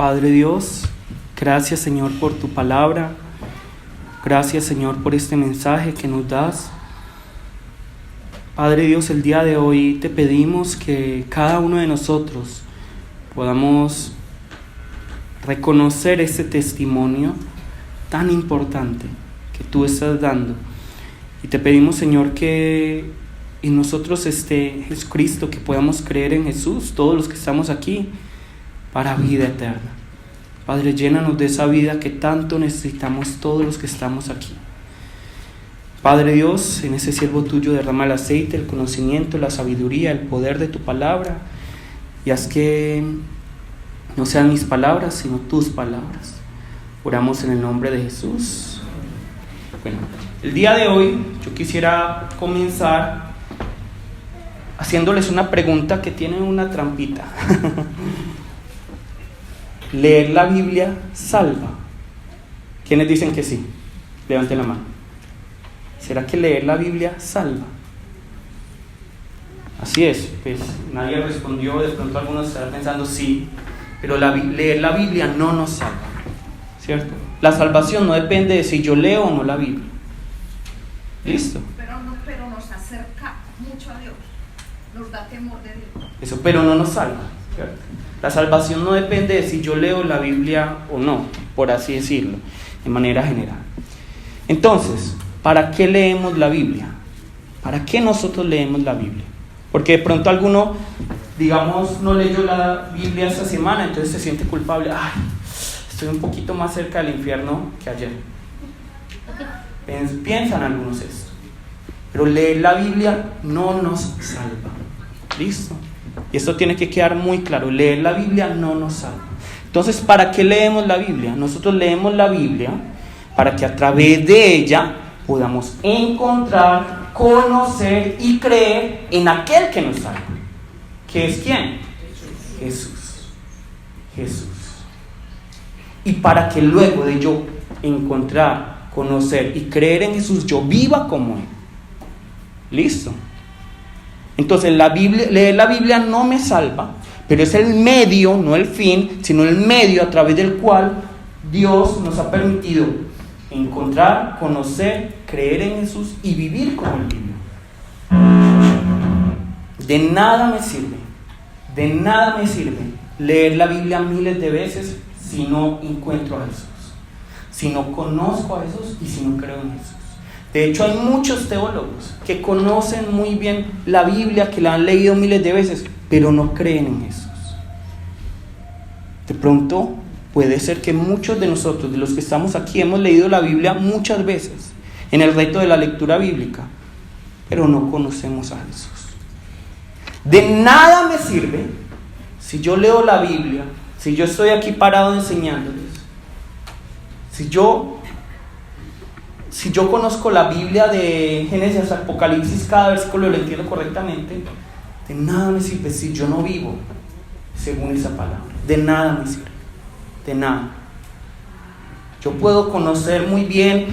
Padre Dios, gracias Señor por tu palabra, gracias Señor por este mensaje que nos das. Padre Dios, el día de hoy te pedimos que cada uno de nosotros podamos reconocer este testimonio tan importante que tú estás dando. Y te pedimos, Señor, que en nosotros esté Jesucristo, que podamos creer en Jesús, todos los que estamos aquí, para vida eterna. Padre, llénanos de esa vida que tanto necesitamos todos los que estamos aquí. Padre Dios, en ese siervo tuyo derrama el aceite, el conocimiento, la sabiduría, el poder de tu palabra, y haz que no sean mis palabras, sino tus palabras. Oramos en el nombre de Jesús. Bueno, el día de hoy yo quisiera comenzar haciéndoles una pregunta que tiene una trampita. ¿Leer la Biblia salva? ¿Quiénes dicen que sí? Levanten la mano. ¿Será que leer la Biblia salva? Así es, pues nadie respondió, de pronto algunos estarán pensando sí, pero leer la Biblia no nos salva, ¿cierto? La salvación no depende de si yo leo o no la Biblia. ¿Listo? Pero nos acerca mucho a Dios, nos da temor de Dios. Eso, pero no nos salva, ¿cierto? La salvación no depende de si yo leo la Biblia o no, por así decirlo, de manera general. Entonces, ¿para qué leemos la Biblia? ¿Para qué nosotros leemos la Biblia? Porque de pronto alguno, digamos, no leyó la Biblia esta semana, entonces se siente culpable. Ay, estoy un poquito más cerca del infierno que ayer. Piensan algunos esto. Pero leer la Biblia no nos salva. ¿Listo? Y esto tiene que quedar muy claro. Leer la Biblia no nos salva. Entonces, ¿para qué leemos la Biblia? Nosotros leemos la Biblia para que a través de ella podamos encontrar, conocer y creer en aquel que nos salva. ¿Qué es quién? Jesús. Y para que luego de yo encontrar, conocer y creer en Jesús, yo viva como Él. ¿Listo? Entonces leer la Biblia no me salva, pero es el medio, no el fin, sino el medio a través del cual Dios nos ha permitido encontrar, conocer, creer en Jesús y vivir como Él vivió. De nada me sirve leer la Biblia miles de veces si no encuentro a Jesús, si no conozco a Jesús y si no creo en Jesús. De hecho, hay muchos teólogos que conocen muy bien la Biblia, que la han leído miles de veces, pero no creen en Jesús. De pronto, puede ser que muchos de nosotros, de los que estamos aquí, hemos leído la Biblia muchas veces en el reto de la lectura bíblica, pero no conocemos a Jesús. De nada me sirve si yo leo la Biblia, si yo estoy aquí parado enseñándoles, si yo conozco la Biblia de Génesis hasta Apocalipsis, cada versículo lo entiendo correctamente, de nada me sirve si yo no vivo según esa palabra. De nada me sirve. De nada. Yo puedo conocer muy bien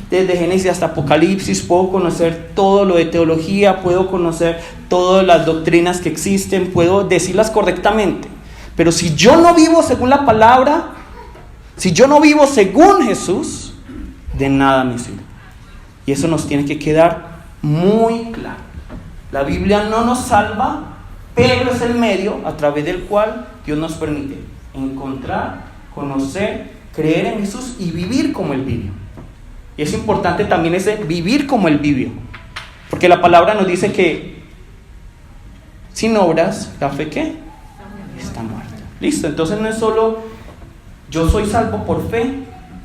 desde Génesis hasta Apocalipsis, puedo conocer todo lo de teología, puedo conocer todas las doctrinas que existen, puedo decirlas correctamente, pero si yo no vivo según la palabra, si yo no vivo según Jesús, de nada me sirve. Y eso nos tiene que quedar muy claro. La Biblia no nos salva, pero es el medio a través del cual Dios nos permite encontrar, conocer, creer en Jesús y vivir como Él vivió. Y es importante también ese vivir como Él vivió, porque la palabra nos dice que sin obras, ¿la fe qué? Está muerta. Listo, entonces no es solo yo soy salvo por fe,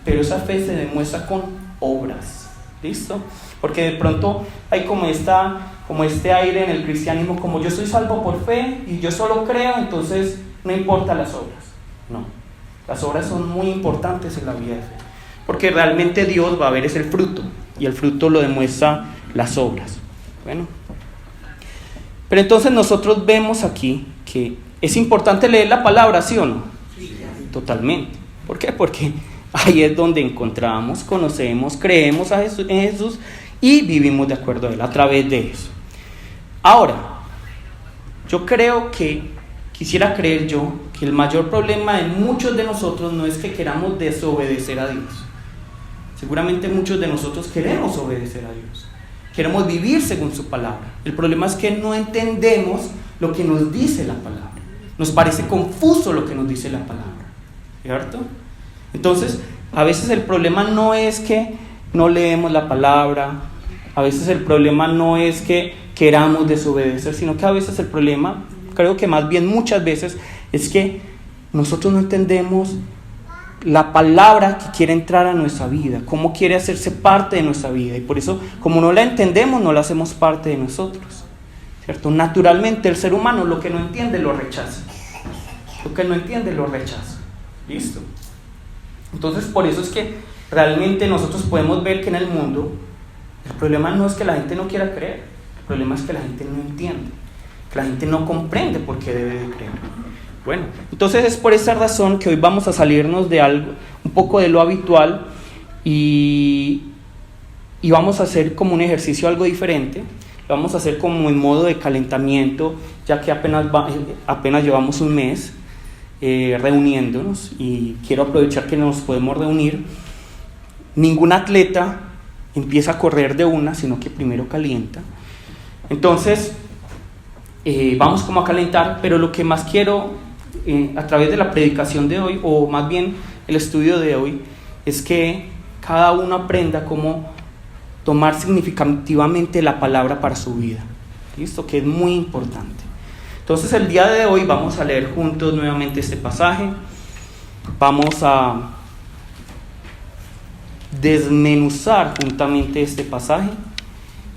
pero esa fe se demuestra con obras. ¿Listo? Porque de pronto hay como este aire en el cristianismo, como yo soy salvo por fe y yo solo creo, entonces no importa las obras. No, las obras son muy importantes en la vida de fe, porque realmente Dios va a ver es el fruto, y el fruto lo demuestra las obras. Bueno, pero entonces nosotros vemos aquí que es importante leer la palabra, ¿sí o no? Sí. Totalmente. ¿Por qué? Porque ahí es donde encontramos, conocemos, creemos en Jesús y vivimos de acuerdo a Él a través de eso. Ahora, yo creo que quisiera creer yo que el mayor problema de muchos de nosotros no es que queramos desobedecer a Dios. Seguramente muchos de nosotros queremos obedecer a Dios. Queremos vivir según su palabra. El problema es que no entendemos lo que nos dice la palabra. Nos parece confuso lo que nos dice la palabra, ¿cierto? Entonces, a veces el problema no es que no leemos la palabra, a veces el problema no es que queramos desobedecer, sino que a veces el problema, creo que más bien muchas veces, es que nosotros no entendemos la palabra que quiere entrar a nuestra vida, cómo quiere hacerse parte de nuestra vida, y por eso, como no la entendemos, no la hacemos parte de nosotros, ¿cierto? Naturalmente el ser humano lo que no entiende lo rechaza, lo que no entiende lo rechaza, ¿listo? Entonces por eso es que realmente nosotros podemos ver que en el mundo el problema no es que la gente no quiera creer, el problema es que la gente no entiende, que la gente no comprende por qué debe de creer. Bueno, entonces es por esa razón que hoy vamos a salirnos de algo, un poco de lo habitual, y vamos a hacer como un ejercicio algo diferente. Lo vamos a hacer como en modo de calentamiento, ya que apenas llevamos un mes reuniéndonos, y quiero aprovechar que nos podemos reunir. Ningún atleta empieza a correr de una, sino que primero calienta. Entonces vamos como a calentar, pero lo que más quiero a través de la predicación de hoy, o más bien el estudio de hoy, es que cada uno aprenda cómo tomar significativamente la palabra para su vida. ¿Listo? Que es muy importante. Entonces el día de hoy vamos a leer juntos nuevamente este pasaje. Vamos a desmenuzar juntamente este pasaje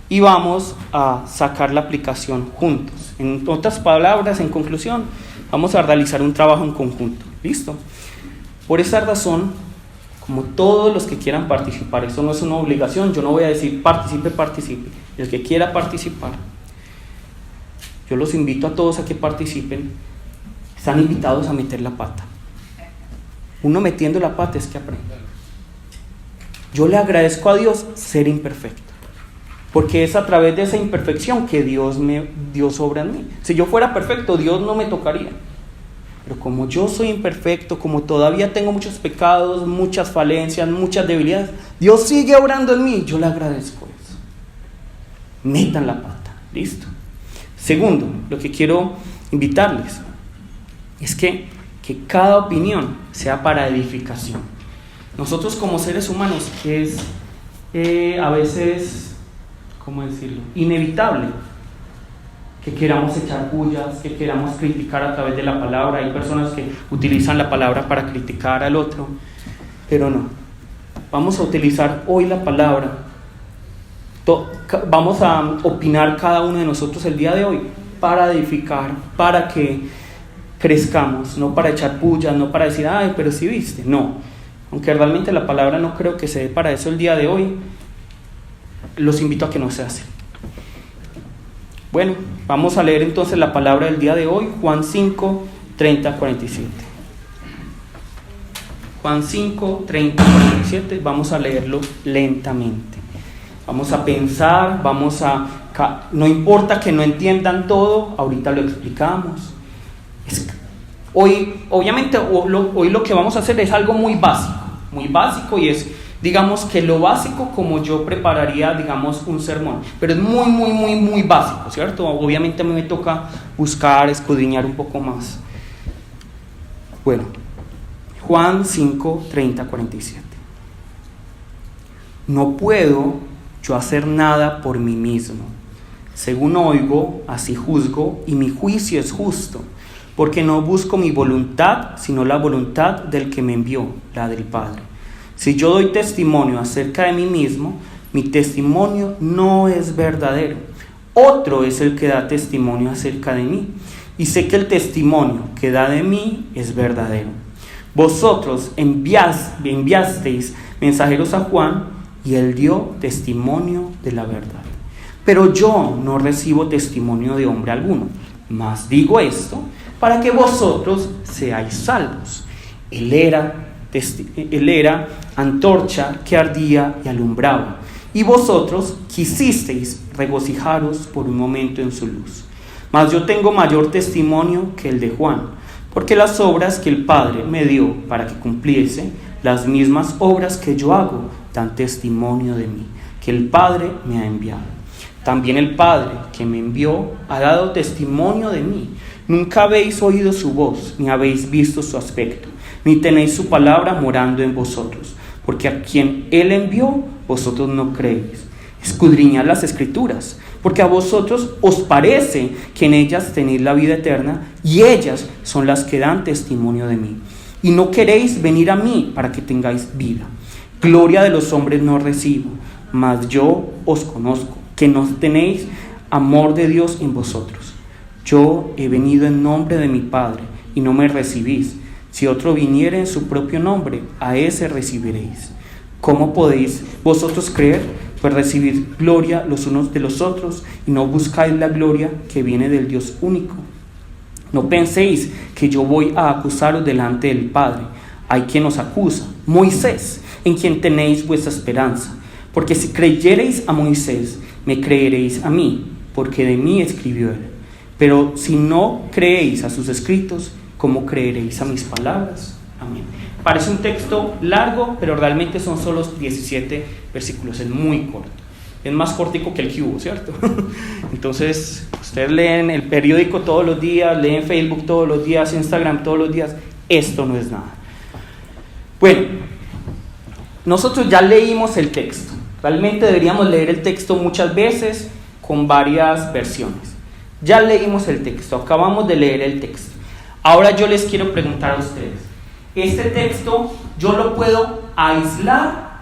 y vamos a sacar la aplicación juntos. En otras palabras, en conclusión, vamos a realizar un trabajo en conjunto. ¿Listo? Por esa razón, como todos los que quieran participar, esto no es una obligación, yo no voy a decir participe. El que quiera participar, yo los invito a todos a que participen. Están invitados a meter la pata. Uno metiendo la pata es que aprende. Yo le agradezco a Dios ser imperfecto, porque es a través de esa imperfección que Dios obra en mí. Si yo fuera perfecto, Dios no me tocaría. Pero como yo soy imperfecto, como todavía tengo muchos pecados, muchas falencias, muchas debilidades, Dios sigue obrando en mí. Yo le agradezco eso. Metan la pata. ¿Listo? Segundo, lo que quiero invitarles es que cada opinión sea para edificación. Nosotros como seres humanos es a veces, ¿cómo decirlo?, inevitable que queramos echar bullas, que queramos criticar a través de la palabra. Hay personas que utilizan la palabra para criticar al otro, pero no. Vamos a utilizar hoy la palabra. Vamos a opinar cada uno de nosotros el día de hoy para edificar, para que crezcamos, no para echar bullas, no para decir, ay, pero sí viste, no. Aunque realmente la palabra no creo que se dé para eso el día de hoy, los invito a que no se hace. Bueno, vamos a leer entonces la palabra del día de hoy, Juan 5, 30, 47. Juan 5, 30, 47, vamos a leerlo lentamente. Vamos a pensar, no importa que no entiendan todo, ahorita lo explicamos. Hoy lo que vamos a hacer es algo muy básico, y es, digamos que lo básico como yo prepararía, digamos, un sermón, pero es muy básico, ¿cierto? Obviamente a mí me toca buscar, escudriñar un poco más. Bueno, Juan 5, 30, 47. No puedo yo hacer nada por mí mismo. Según oigo, así juzgo, y mi juicio es justo, porque no busco mi voluntad, sino la voluntad del que me envió, la del Padre. Si yo doy testimonio acerca de mí mismo, mi testimonio no es verdadero. Otro es el que da testimonio acerca de mí, y sé que el testimonio que da de mí es verdadero. Vosotros enviasteis mensajeros a Juan, y él dio testimonio de la verdad. Pero yo no recibo testimonio de hombre alguno, mas digo esto para que vosotros seáis salvos. Él era antorcha que ardía y alumbraba, y vosotros quisisteis regocijaros por un momento en su luz. mas yo tengo mayor testimonio que el de Juan, porque las obras que el Padre me dio para que cumpliese, las mismas obras que yo hago, dan testimonio de mí, que el Padre me ha enviado. También el Padre que me envió ha dado testimonio de mí. Nunca habéis oído su voz, ni habéis visto su aspecto, ni tenéis su palabra morando en vosotros, porque a quien Él envió, vosotros no creéis. Escudriñad las Escrituras, porque a vosotros os parece que en ellas tenéis la vida eterna, y ellas son las que dan testimonio de mí. Y no queréis venir a mí para que tengáis vida. Gloria de los hombres no recibo, mas yo os conozco, que no tenéis amor de Dios en vosotros. Yo he venido en nombre de mi Padre, y no me recibís. Si otro viniere en su propio nombre, a ese recibiréis. ¿Cómo podéis vosotros creer? Pues recibir gloria los unos de los otros, y no buscáis la gloria que viene del Dios único. No penséis que yo voy a acusaros delante del Padre. Hay quien os acusa, Moisés, en quien tenéis vuestra esperanza. Porque si creyereis a Moisés, me creeréis a mí, porque de mí escribió él. Pero si no creéis a sus escritos, ¿cómo creeréis a mis palabras? Amén. Parece un texto largo, pero realmente son solo 17 versículos, es muy corto. Es más cortico que el cubo, ¿cierto? Entonces, ustedes leen el periódico todos los días, leen Facebook todos los días, Instagram todos los días. Esto no es nada. Bueno, nosotros ya leímos el texto. Realmente deberíamos leer el texto muchas veces con varias versiones. Ya leímos el texto, acabamos de leer el texto. Ahora yo les quiero preguntar a ustedes, ¿este texto yo lo puedo aislar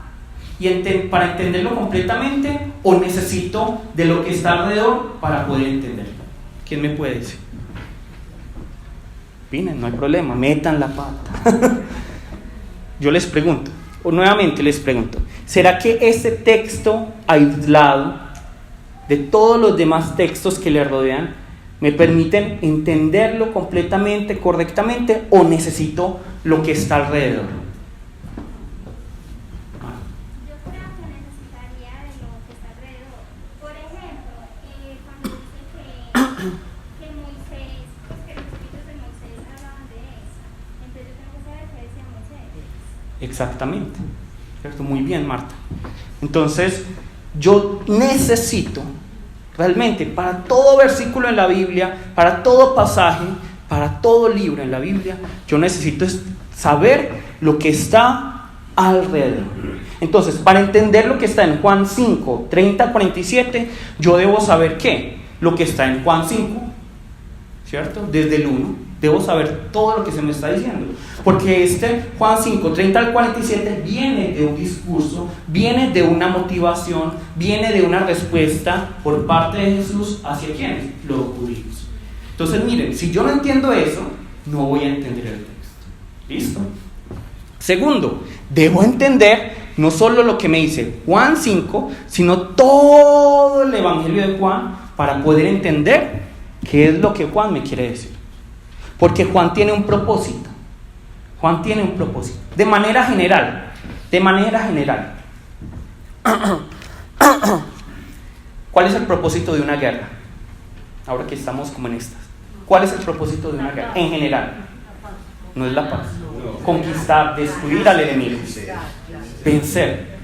para entenderlo completamente, o necesito de lo que está alrededor para poder entenderlo? ¿Quién me puede decir? Opinen, no hay problema, metan la pata. Yo les pregunto, o nuevamente les pregunto, ¿será que este texto aislado de todos los demás textos que le rodean me permiten entenderlo completamente, correctamente, o necesito lo que está alrededor? Exactamente, ¿cierto? Muy bien, Marta. Entonces, yo necesito, realmente, para todo versículo en la Biblia, para todo pasaje, para todo libro en la Biblia, yo necesito saber lo que está alrededor. Entonces, para entender lo que está en Juan 5, 30 al 47, yo debo saber ¿qué? Lo que está en Juan 5, ¿cierto? Desde el 1. Debo saber todo lo que se me está diciendo, porque Juan 5, 30 al 47 viene de un discurso, viene de una motivación, viene de una respuesta por parte de Jesús hacia ¿quiénes? Los judíos. Entonces miren, si yo no entiendo eso, no voy a entender el texto. ¿Listo? Segundo, debo entender no solo lo que me dice Juan 5, sino todo el Evangelio de Juan, para poder entender qué es lo que Juan me quiere decir. Porque Juan tiene un propósito. Juan tiene un propósito. De manera general. ¿Cuál es el propósito de una guerra? Ahora que estamos como en estas. ¿Cuál es el propósito de una guerra? En general. No es la paz. Conquistar, destruir al enemigo. Vencer.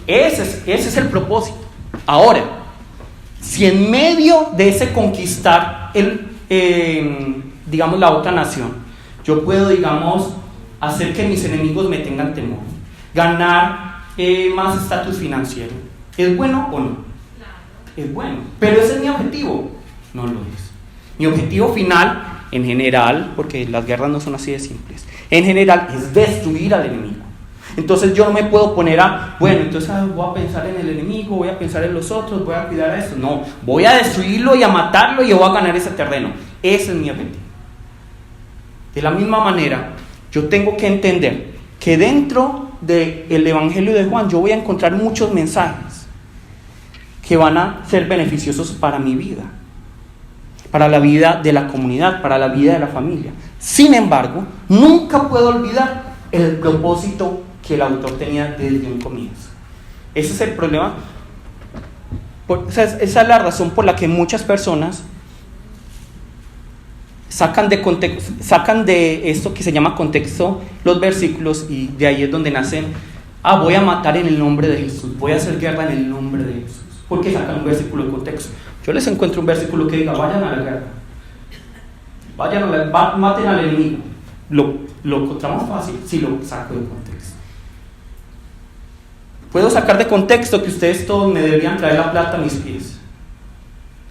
Ese es el propósito. Ahora, si en medio de ese conquistar digamos la otra nación, yo puedo, digamos, hacer que mis enemigos me tengan temor, ganar más estatus financiero, ¿es bueno o no? Es bueno, pero ese es mi objetivo. No lo es. Mi objetivo final, en general, porque las guerras no son así de simples, en general es destruir al enemigo. Entonces yo no me puedo poner entonces voy a pensar en el enemigo, voy a pensar en los otros, voy a cuidar a esto. No, voy a destruirlo y a matarlo y voy a ganar ese terreno. Ese es mi objetivo. De la misma manera, yo tengo que entender que dentro del Evangelio de Juan yo voy a encontrar muchos mensajes que van a ser beneficiosos para mi vida, para la vida de la comunidad, para la vida de la familia. Sin embargo, nunca puedo olvidar el propósito que el autor tenía desde un comienzo. Ese es el problema. Esa es la razón por la que muchas personas sacan de esto que se llama contexto los versículos, y de ahí es donde nacen: voy a matar en el nombre de Jesús, voy a hacer guerra en el nombre de Jesús. ¿Por qué sacan un versículo de contexto? Yo les encuentro un versículo que diga: vayan a la guerra, maten al enemigo. Lo encontramos fácil si lo saco de contexto. Puedo sacar de contexto que ustedes todos me deberían traer la plata a mis pies,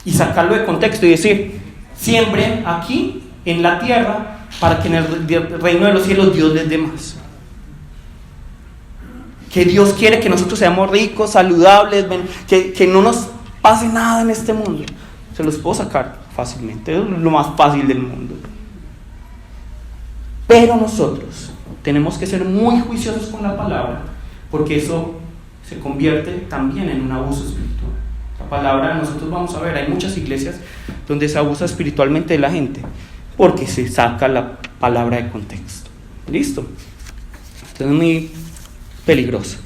y sacarlo de contexto y decir: siembren aquí en la tierra para que en el reino de los cielos Dios les dé más. Que Dios quiere que nosotros seamos ricos, saludables, que no nos pase nada en este mundo. Se los puedo sacar fácilmente, es lo más fácil del mundo. Pero nosotros tenemos que ser muy juiciosos con la palabra, porque eso se convierte también en un abuso espiritual. La palabra, nosotros vamos a ver, hay muchas iglesias donde se abusa espiritualmente de la gente, porque se saca la palabra de contexto. ¿Listo? Esto es muy peligroso.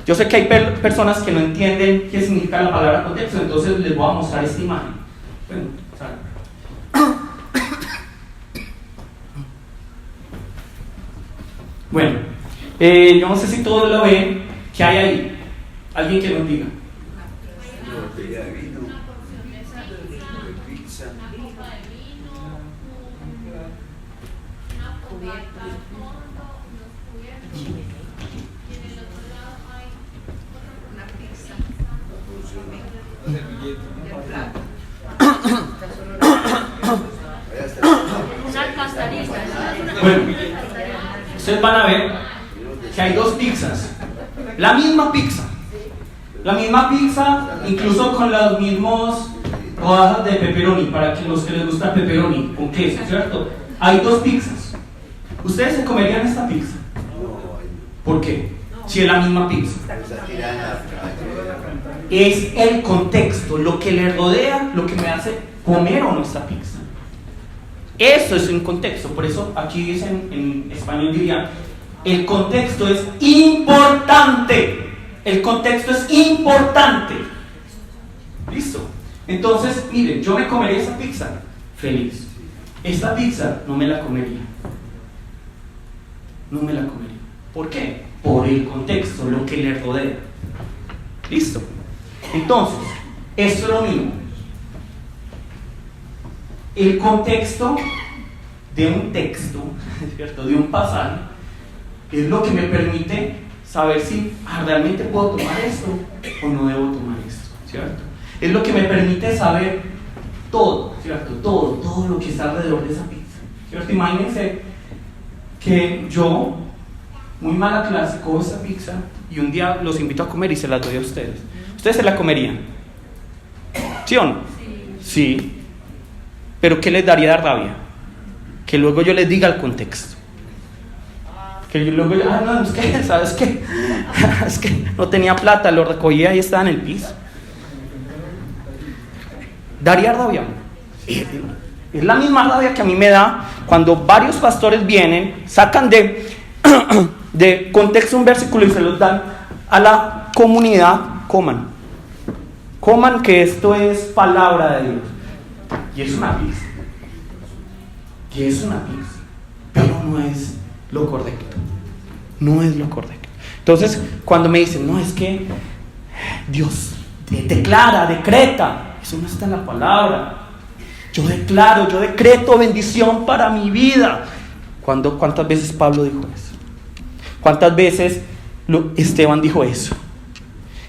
Yo sé que hay personas que no entienden qué significa la palabra contexto, entonces les voy a mostrar esta imagen. Bueno, yo no sé si todos lo ven. ¿Qué hay ahí? ¿Alguien que nos diga? Bueno, ustedes van a ver que hay dos pizzas. La misma pizza, incluso con las mismas rodajas de pepperoni, para que los que les gusta el pepperoni con queso, ¿cierto? Hay dos pizzas. ¿Ustedes se comerían esta pizza? ¿Por qué? Si es la misma pizza. Es el contexto, lo que le rodea, lo que me hace comer o no esta pizza. Eso es un contexto. Por eso aquí dicen, en español diría: el contexto es importante. El contexto es importante. ¿Listo? Entonces, miren, yo me comería esa pizza feliz. Esta pizza no me la comería. No me la comería. ¿Por qué? Por el contexto, lo que le rodea. ¿Listo? Entonces, esto es lo mismo. El contexto de un texto, ¿cierto?, de un pasaje, es lo que me permite saber si realmente puedo tomar esto o no debo tomar esto, ¿cierto? Es lo que me permite saber todo, ¿cierto? Todo lo que está alrededor de esa pizza, ¿cierto? Imagínense que yo, muy mala clase, cojo esa pizza y un día los invito a comer y se las doy a ustedes. ¿Ustedes se la comerían? ¿Sí o no? Sí. ¿Pero qué les daría rabia? Que luego yo les diga el contexto. Que yo luego, no, es que, ¿sabes qué? Es que no tenía plata, lo recogía y estaba en el piso. ¿Daría rabia? Es la misma rabia que a mí me da cuando varios pastores vienen, sacan de contexto un versículo y se los dan a la comunidad. Coman que esto es palabra de Dios. Y es una pizza. Pero no es lo correcto. No es lo correcto. Entonces, cuando me dicen, no, es que Dios decreta, eso no está en la palabra. Yo decreto bendición para mi vida. ¿Cuántas veces Pablo dijo eso? ¿Cuántas veces Esteban dijo eso?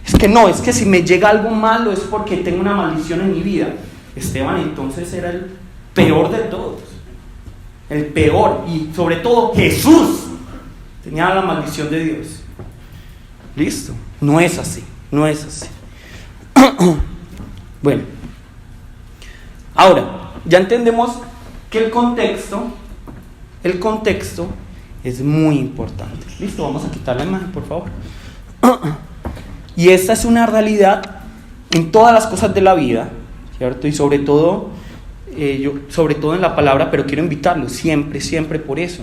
Es que si me llega algo malo es porque tengo una maldición en mi vida. Esteban entonces era el peor de todos. El peor. Y sobre todo Jesús tenía la maldición de Dios. ¿Listo? No es así. Bueno. Ahora, ya entendemos que el contexto es muy importante. ¿Listo? Vamos a quitar la imagen, por favor. Y esta es una realidad en todas las cosas de la vida, ¿cierto? Y sobre todo en la palabra, pero quiero invitarlos siempre por eso.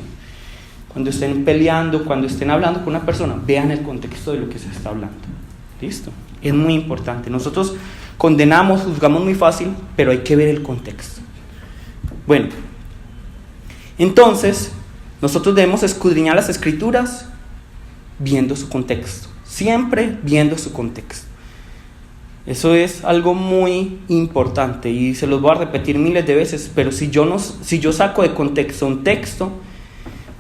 Cuando estén peleando, cuando estén hablando con una persona, vean el contexto de lo que se está hablando. ¿Listo? Es muy importante. Nosotros condenamos, juzgamos muy fácil, pero hay que ver el contexto. Bueno, Entonces, nosotros debemos escudriñar las Escrituras viendo su contexto, siempre viendo su contexto. Eso es algo muy importante y se los voy a repetir miles de veces, pero si yo saco de contexto un texto,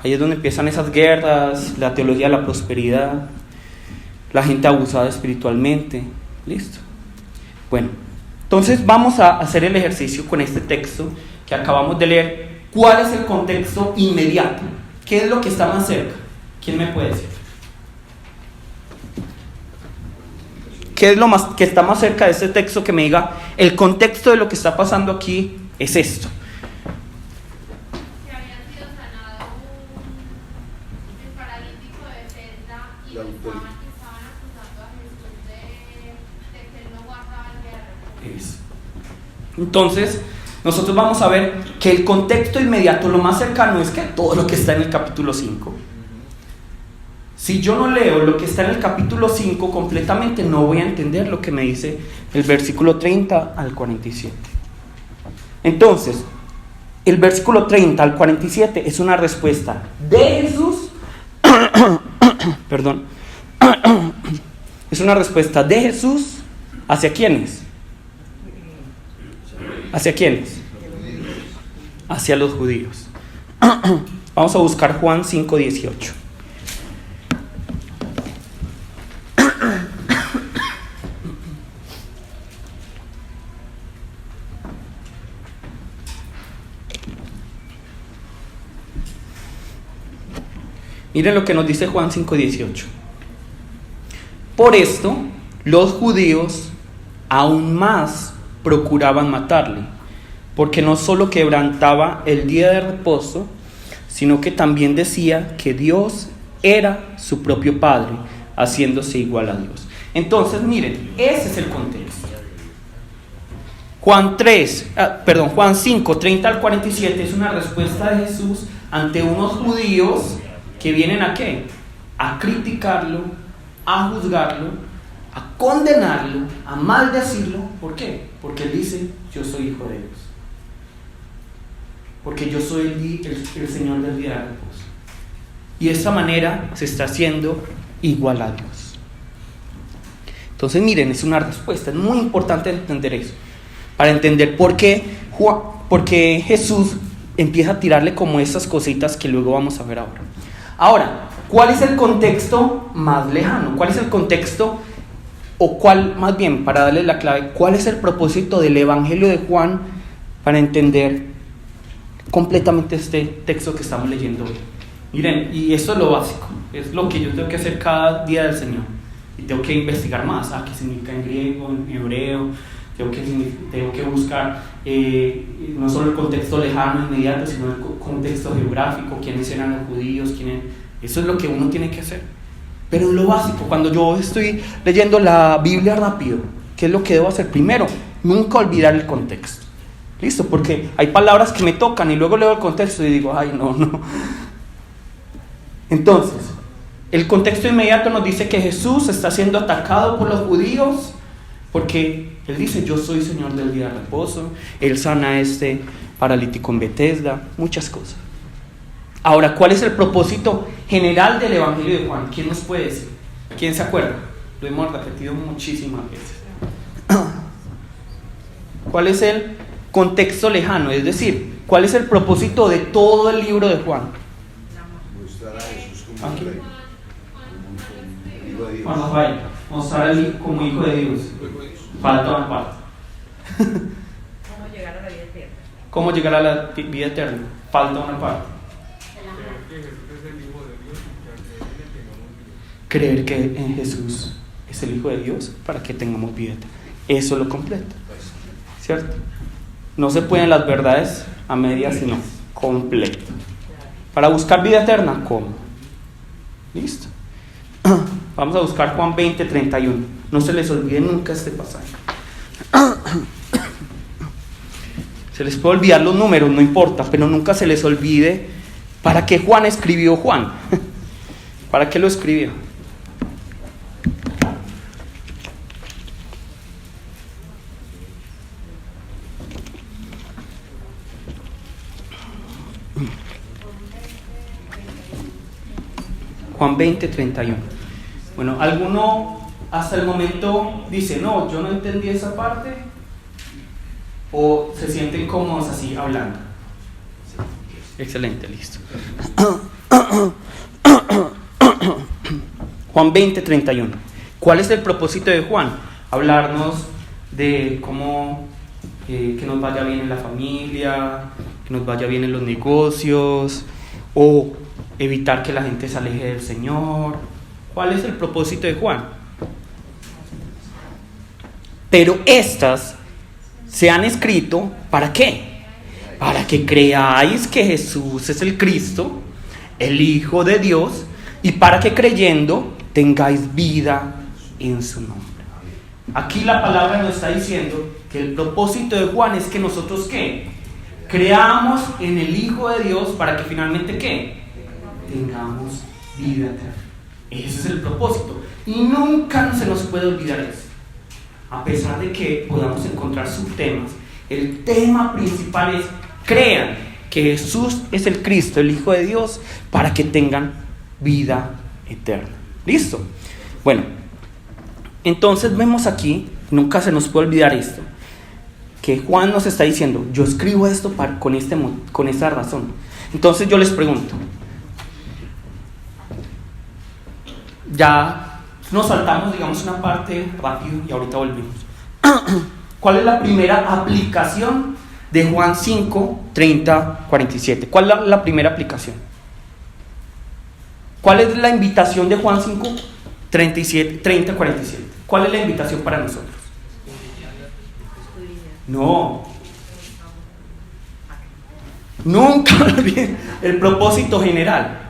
ahí es donde empiezan esas guerras, la teología de la prosperidad, la gente abusada espiritualmente. ¿Listo? Bueno, entonces vamos a hacer el ejercicio con este texto que acabamos de leer. ¿Cuál es el contexto inmediato? ¿Qué es lo que está más cerca? ¿Quién me puede decir? ¿Qué es lo más que está más cerca de este texto que me diga el contexto de lo que está pasando aquí es esto? Que había sido sanado el paralítico de Bethesda y estaban acusando a Jesús de que él no guardaba el día de reposo. Entonces, nosotros vamos a ver que el contexto inmediato, lo más cercano, es que todo lo que está en el capítulo 5. Si yo no leo lo que está en el capítulo 5 completamente, no voy a entender lo que me dice el versículo 30 al 47. Entonces, el versículo 30 al 47 es una respuesta de Jesús. Perdón. Es una respuesta de Jesús. ¿Hacia quiénes? ¿Hacia quiénes? Hacia los judíos. Vamos a buscar Juan 5:18. Miren lo que nos dice Juan 5:18. Por esto, los judíos aún más procuraban matarle, porque no solo quebrantaba el día de reposo, sino que también decía que Dios era su propio Padre, haciéndose igual a Dios. Entonces, miren, ese es el contexto. Juan 5, 30 al 47 es una respuesta de Jesús ante unos judíos que vienen ¿a qué? A criticarlo, a juzgarlo, a condenarlo, a maldecirlo. ¿Por qué? Porque él dice, yo soy hijo de Dios. Porque yo soy el Señor del día de reposo. Y de esta manera se está haciendo igual a Dios. Entonces miren, es una respuesta. Es muy importante entender eso. Para entender por qué Jesús empieza a tirarle como esas cositas que luego vamos a ver ahora. Ahora, ¿cuál es el contexto más lejano? ¿Cuál es el contexto, o cuál, más bien, para darle la clave, cuál es el propósito del Evangelio de Juan para entender completamente este texto que estamos leyendo hoy? Miren, y esto es lo básico, es lo que yo tengo que hacer cada día del Señor. Y tengo que investigar más, qué significa en griego, en hebreo, tengo que buscar no solo el contexto lejano, inmediato, sino el contexto geográfico, quiénes eran los judíos, eso es lo que uno tiene que hacer. Pero lo básico, cuando yo estoy leyendo la Biblia rápido, ¿qué es lo que debo hacer? Primero, nunca olvidar el contexto. ¿Listo? Porque hay palabras que me tocan y luego leo el contexto y digo, ay, no. Entonces, el contexto inmediato nos dice que Jesús está siendo atacado por los judíos porque Él dice, yo soy Señor del día de reposo. Él sana a este paralítico en Bethesda, muchas cosas. Ahora, ¿cuál es el propósito general del Evangelio de Juan? ¿Quién nos puede decir? ¿Quién se acuerda? Lo hemos repetido muchísimas veces. ¿Cuál es el contexto lejano? Es decir, ¿cuál es el propósito de todo el libro de Juan? Mostrar a Jesús como hijo de Dios. Juan Rafael, mostrar a Él como hijo de Dios. Falta una parte. ¿Cómo llegar a la vida eterna? ¿Cómo llegar a la vida eterna? Falta una parte. Creer que en Jesús es el Hijo de Dios para que tengamos vida eterna. Eso lo completa, ¿cierto? No se pueden las verdades a medias, sino completo. Para buscar vida eterna, ¿cómo? ¿Listo? Vamos a buscar Juan 20, 31. No se les olvide nunca este pasaje. Se les puede olvidar los números, no importa, pero nunca se les olvide para qué Juan escribió Juan. ¿Para qué lo escribió? Juan 20:31. Bueno, ¿alguno hasta el momento dice, no, yo no entendí esa parte? ¿O se sienten cómodos así hablando? Excelente, listo. Juan 20:31. ¿Cuál es el propósito de Juan? Hablarnos de cómo que nos vaya bien en la familia, que nos vaya bien en los negocios, o evitar que la gente se aleje del Señor. ¿Cuál es el propósito de Juan? Pero estas se han escrito, ¿para qué? Para que creáis que Jesús es el Cristo, el Hijo de Dios, y para que creyendo tengáis vida en su nombre. Aquí la palabra nos está diciendo que el propósito de Juan es que nosotros ¿qué? Creamos en el Hijo de Dios para que finalmente ¿qué? Tengamos vida eterna. Ese es el propósito. Y nunca se nos puede olvidar eso. A pesar de que podamos encontrar subtemas, el tema principal es: crean que Jesús es el Cristo, el Hijo de Dios, para que tengan vida eterna. ¿Listo? Bueno, entonces vemos aquí, nunca se nos puede olvidar esto, que Juan nos está diciendo: yo escribo esto con esta razón. Entonces yo les pregunto, ya nos saltamos, digamos, una parte rápido y ahorita volvemos. ¿Cuál es la primera aplicación de Juan 5, 30, 47? ¿Cuál es la primera aplicación? ¿Cuál es la invitación de Juan 5, 30, 47? ¿Cuál es la invitación para nosotros? No. Nunca olviden el propósito general.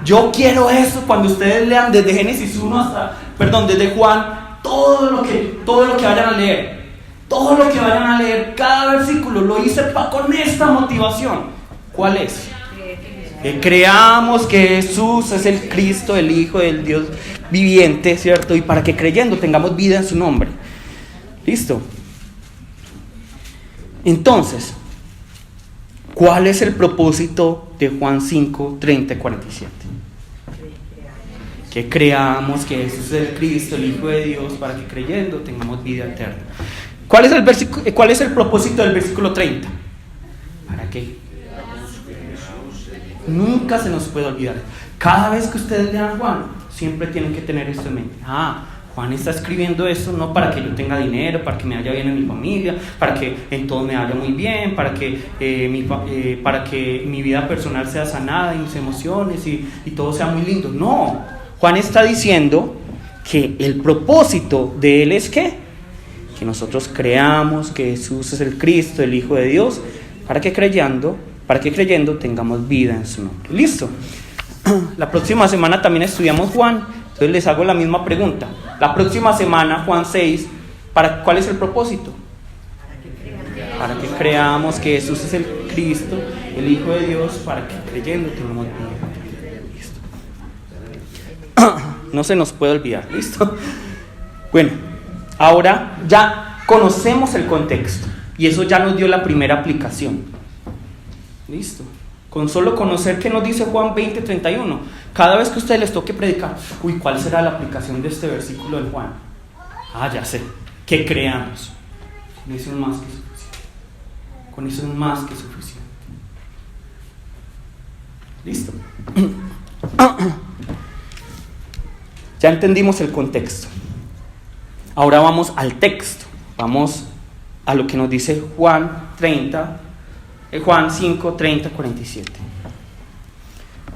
Yo quiero eso. Cuando ustedes lean desde Génesis 1 hasta, desde Juan, todo lo que vayan a leer, cada versículo lo hice con esta motivación. ¿Cuál es? Que creamos que Jesús es el Cristo, el Hijo del Dios viviente, ¿cierto? Y para que creyendo tengamos vida en su nombre. ¿Listo? Entonces, ¿cuál es el propósito de Juan 5, 30 y 47? Que creamos que Jesús es el Cristo, el Hijo de Dios, para que creyendo tengamos vida eterna. ¿Cuál es el propósito del versículo 30? ¿Para qué? Nunca se nos puede olvidar. Cada vez que ustedes lean Juan, siempre tienen que tener esto en mente. Juan está escribiendo esto no para que yo tenga dinero, para que me vaya bien en mi familia, para que en todo me vaya muy bien, para que mi vida personal sea sanada y mis emociones y todo sea muy lindo. No, Juan está diciendo que el propósito de él es ¿qué? Que nosotros creamos que Jesús es el Cristo, el Hijo de Dios, para que creyendo tengamos vida en su nombre. ¿Listo? La próxima semana también estudiamos Juan. Entonces les hago la misma pregunta. La próxima semana, Juan 6, ¿cuál es el propósito? Para que creamos que Jesús es el Cristo, el Hijo de Dios, para que creyendo tengamos vida. Listo. No se nos puede olvidar. ¿Listo? Bueno, ahora ya conocemos el contexto y eso ya nos dio la primera aplicación. ¿Listo? Con solo conocer qué nos dice Juan 20:31, cada vez que a ustedes les toque predicar, ¿cuál será la aplicación de este versículo de Juan? Ya sé, que creamos. Con eso es más que suficiente. ¿Listo? Ya entendimos el contexto. Ahora vamos al texto. Vamos a lo que nos dice Juan 5, 30, 47.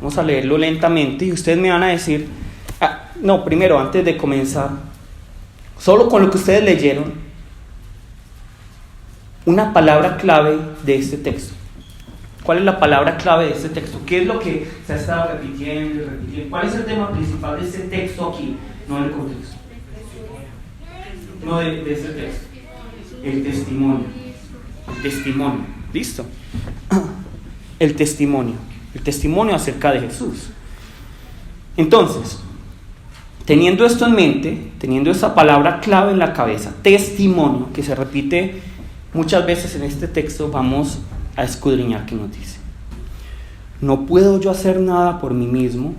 Vamos a leerlo lentamente y ustedes me van a decir, primero, antes de comenzar, solo con lo que ustedes leyeron, una palabra clave de este texto. ¿Cuál es la palabra clave de este texto? ¿Qué es lo que se ha estado repitiendo y repitiendo? ¿Cuál es el tema principal de este texto aquí? No del contexto. No de este texto. El testimonio. El testimonio. ¿Listo? El testimonio acerca de Jesús. Entonces, teniendo esto en mente, teniendo esta palabra clave en la cabeza, testimonio, que se repite muchas veces en este texto, vamos a escudriñar qué nos dice. No puedo yo hacer nada por mí mismo,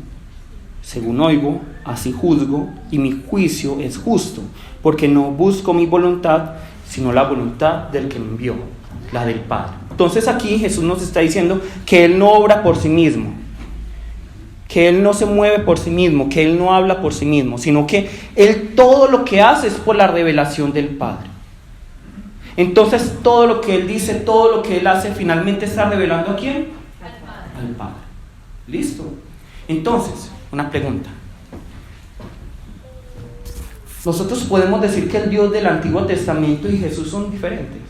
según oigo, así juzgo, y mi juicio es justo, porque no busco mi voluntad, sino la voluntad del que me envió, la del Padre. Entonces aquí Jesús nos está diciendo que Él no obra por sí mismo, que Él no se mueve por sí mismo, que Él no habla por sí mismo, sino que Él todo lo que hace es por la revelación del Padre. Entonces todo lo que Él dice, todo lo que Él hace, finalmente está revelando ¿a quién? Al Padre. ¿Listo? Entonces, una pregunta. ¿Nosotros podemos decir que el Dios del Antiguo Testamento y Jesús son diferentes?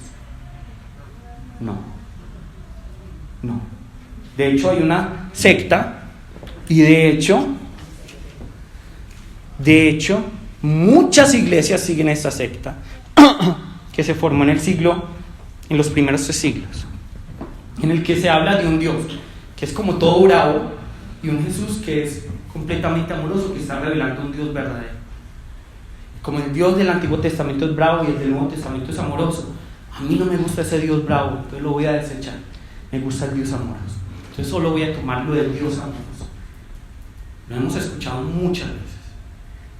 No. De hecho, hay una secta y de hecho, muchas iglesias siguen esta secta que se formó en los primeros 3 siglos, en el que se habla de un Dios que es como todo bravo y un Jesús que es completamente amoroso, que está revelando un Dios verdadero. Como el Dios del Antiguo Testamento es bravo y el del Nuevo Testamento es amoroso, a mí no me gusta ese Dios bravo, entonces lo voy a desechar. Me gusta el Dios amoroso, entonces solo voy a tomar lo del Dios amoroso. Lo hemos escuchado muchas veces.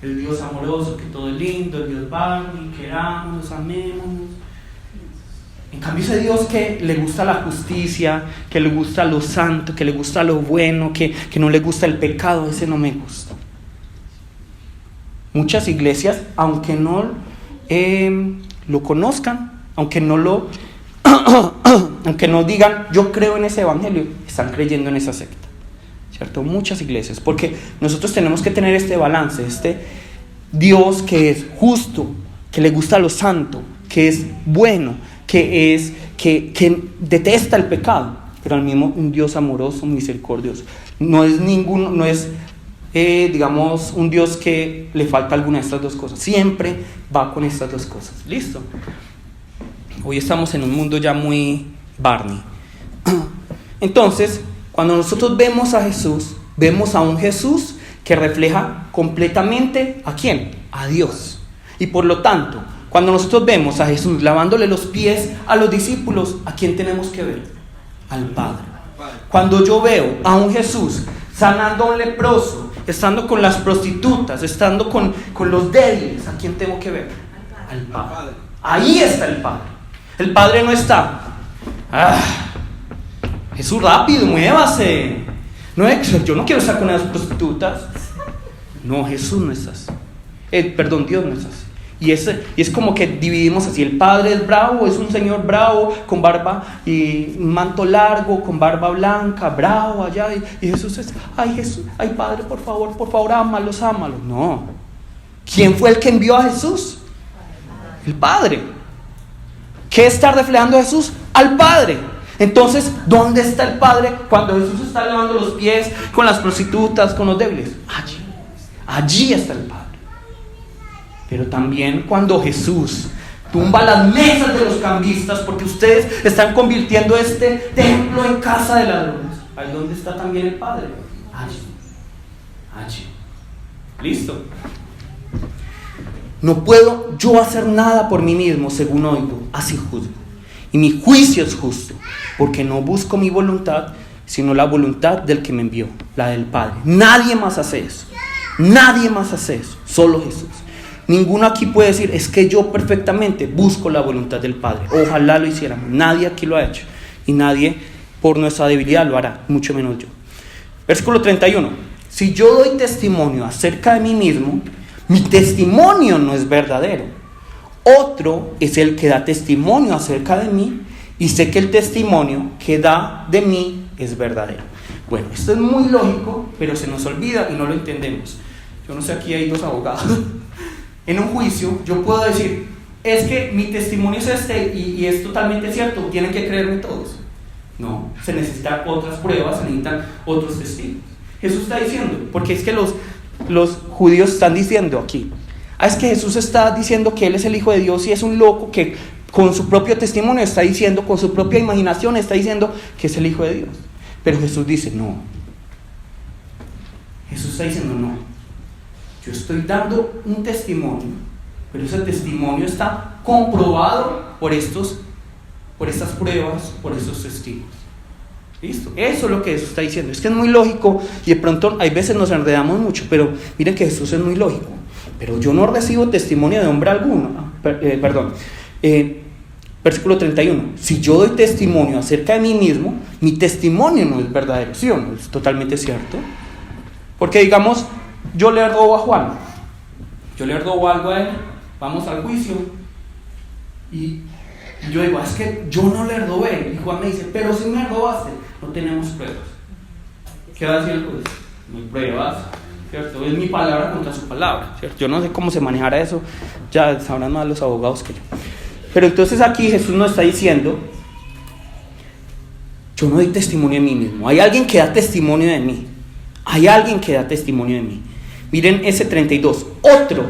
El Dios amoroso, que todo es lindo, el Dios Barney, querámonos, amémonos. En cambio ese Dios que le gusta la justicia, que le gusta lo santo, que le gusta lo bueno, que no le gusta el pecado, ese no me gusta. Muchas iglesias, aunque no lo conozcan, aunque no digan yo creo en ese evangelio, están creyendo en esa secta, ¿cierto? Muchas iglesias, porque nosotros tenemos que tener este balance, este Dios que es justo, que le gusta lo santo, que es bueno, que detesta el pecado, pero al mismo un Dios amoroso, misericordioso. No es digamos un Dios que le falta alguna de estas dos cosas, siempre va con estas dos cosas. ¿Listo? Hoy estamos en un mundo ya muy Barney. Entonces, cuando nosotros vemos a Jesús, vemos a un Jesús que refleja completamente ¿a quién? A Dios. Y por lo tanto, cuando nosotros vemos a Jesús lavándole los pies a los discípulos, ¿a quién tenemos que ver? Al Padre. Cuando yo veo a un Jesús sanando a un leproso, estando con las prostitutas, estando con los débiles, ¿a quién tengo que ver? Al Padre. Ahí está el Padre. El Padre no está Jesús, rápido, muévase. Yo no quiero estar con las prostitutas. No, Jesús no es así. Dios no es así. Y es como que dividimos así. El Padre es bravo, es un señor bravo, con barba y un manto largo, con barba blanca, bravo allá. Y Jesús es, Jesús, Padre, por favor, ámalos. No. ¿Quién fue el que envió a Jesús? El Padre. ¿Qué está reflejando Jesús? Al Padre. Entonces, ¿dónde está el Padre cuando Jesús está lavando los pies con las prostitutas, con los débiles? Allí está el Padre. Pero también cuando Jesús tumba las mesas de los cambistas, porque ustedes están convirtiendo este templo en casa de ladrones, ahí donde está también el Padre. Allí. ¿Listo? No puedo yo hacer nada por mí mismo, según oigo, así juzgo. Y mi juicio es justo, porque no busco mi voluntad, sino la voluntad del que me envió, la del Padre. Nadie más hace eso, solo Jesús. Ninguno aquí puede decir, es que yo perfectamente busco la voluntad del Padre. Ojalá lo hiciéramos. Nadie aquí lo ha hecho. Y nadie por nuestra debilidad lo hará, mucho menos yo. Versículo 31. Si yo doy testimonio acerca de mí mismo, mi testimonio no es verdadero. Otro es el que da testimonio acerca de mí, y sé que el testimonio que da de mí es verdadero. Bueno, esto es muy lógico, pero se nos olvida y no lo entendemos. Yo no sé, aquí hay 2 abogados. En un juicio yo puedo decir, es que mi testimonio es este y es totalmente cierto, tienen que creerme todos. No, se necesitan otras pruebas, se necesitan otros testigos. Jesús está diciendo, porque es que los judíos están diciendo aquí, es que Jesús está diciendo que Él es el Hijo de Dios y es un loco que con su propio testimonio está diciendo, con su propia imaginación está diciendo que es el Hijo de Dios. Pero Jesús dice, no. Jesús está diciendo, no. Yo estoy dando un testimonio, pero ese testimonio está comprobado por estas pruebas, por estos testigos. ¿Listo? Eso es lo que Jesús está diciendo. Es que es muy lógico y de pronto hay veces nos enredamos mucho, pero miren que Jesús es muy lógico. Pero yo no recibo testimonio de hombre alguno. Versículo 31. Si yo doy testimonio acerca de mí mismo, mi testimonio no es verdadero, ¿sí o no? Es totalmente cierto. Porque digamos, yo le robo a Juan, yo le robo algo a él, vamos al juicio y yo digo, es que yo no le robé. Y Juan me dice, pero si me robaste, no tenemos pruebas. ¿Qué va a decir el juez? No hay pruebas, ¿cierto? Es mi palabra contra su palabra, ¿cierto? Yo no sé cómo se manejará eso, ya sabrán más los abogados que yo. Pero entonces aquí Jesús nos está diciendo, yo no doy testimonio de mí mismo, hay alguien que da testimonio de mí, hay alguien que da testimonio de mí. Miren ese 32, otro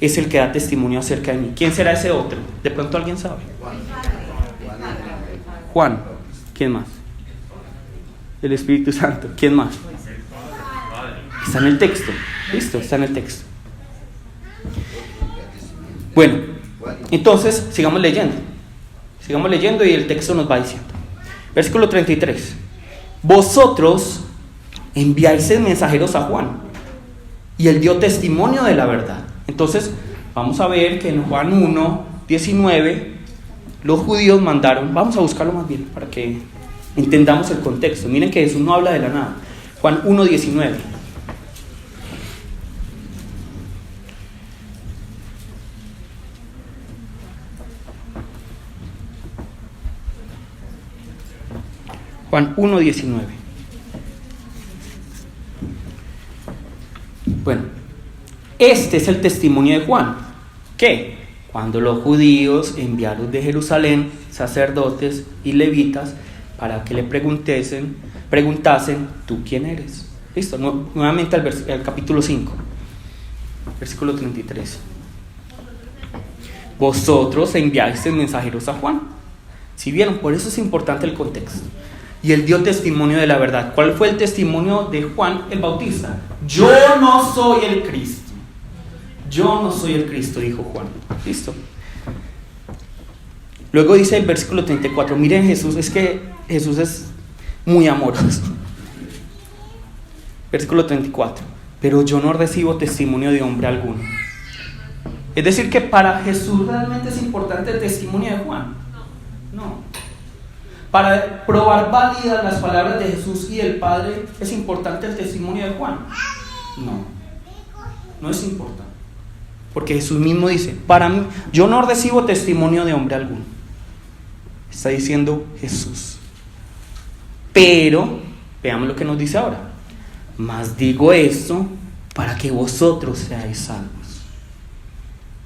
es el que da testimonio acerca de mí. ¿Quién será ese otro? De pronto alguien sabe. Juan. ¿Quién más? El Espíritu Santo. ¿Quién más? Está en el texto. Listo, está en el texto. Bueno, entonces sigamos leyendo y el texto nos va diciendo. Versículo 33. Vosotros enviáis mensajeros a Juan y él dio testimonio de la verdad. Entonces vamos a ver que en Juan 1:19 los judíos mandaron, vamos a buscarlo más bien para que entendamos el contexto. Miren que Jesús no habla de la nada. Juan 1:19. Juan 1:19. Bueno, este es el testimonio de Juan. ¿Qué? Cuando los judíos enviaron de Jerusalén sacerdotes y levitas para que le preguntasen, ¿tú quién eres? Listo, nuevamente al capítulo 5, versículo 33. Vosotros enviáis mensajeros a Juan. ¿Sí vieron? Por eso es importante el contexto. Y él dio testimonio de la verdad. ¿Cuál fue el testimonio de Juan el Bautista? Yo no soy el Cristo. Yo no soy el Cristo, dijo Juan. ¿Listo? Luego dice el versículo 34. Miren Jesús, es que Jesús es muy amoroso. Versículo 34. Pero yo no recibo testimonio de hombre alguno. Es decir que para Jesús realmente es importante el testimonio de Juan. No. Para probar válidas las palabras de Jesús y del Padre, ¿es importante el testimonio de Juan? No es importante. Porque Jesús mismo dice, para mí, yo no recibo testimonio de hombre alguno. Está diciendo Jesús. Pero, veamos lo que nos dice ahora. Mas digo esto para que vosotros seáis salvos.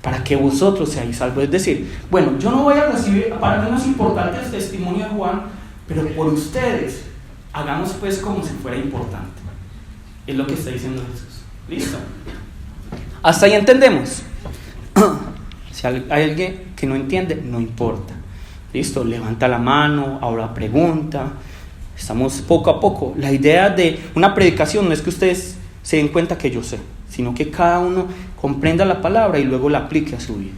Para que vosotros seáis salvos. Es decir, bueno, yo no voy a recibir, para mí no es importante el testimonio de Juan, pero por ustedes, hagamos pues como si fuera importante. Es lo que está diciendo Jesús. ¿Listo? Hasta ahí entendemos. Si hay alguien que no entiende, no importa. ¿Listo? Levanta la mano, ahora pregunta. Estamos poco a poco. La idea de una predicación no es que ustedes se den cuenta que yo sé, sino que cada uno comprenda la palabra y luego la aplique a su vida.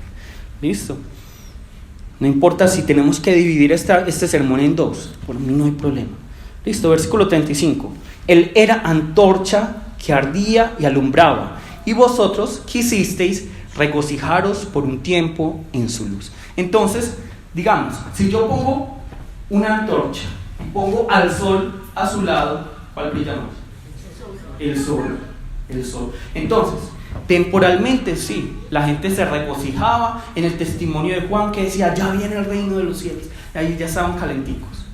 ¿Listo? No importa si tenemos que dividir este sermón en dos, por mí no hay problema. ¿Listo? Versículo 35. Él era antorcha que ardía y alumbraba, y vosotros quisisteis regocijaros por un tiempo en su luz. Entonces, digamos, si yo pongo una antorcha y pongo al sol a su lado, ¿cuál brilla más? El sol. Entonces, temporalmente sí, la gente se regocijaba en el testimonio de Juan que decía, ya viene el reino de los cielos. Y ahí ya estaban calenticos.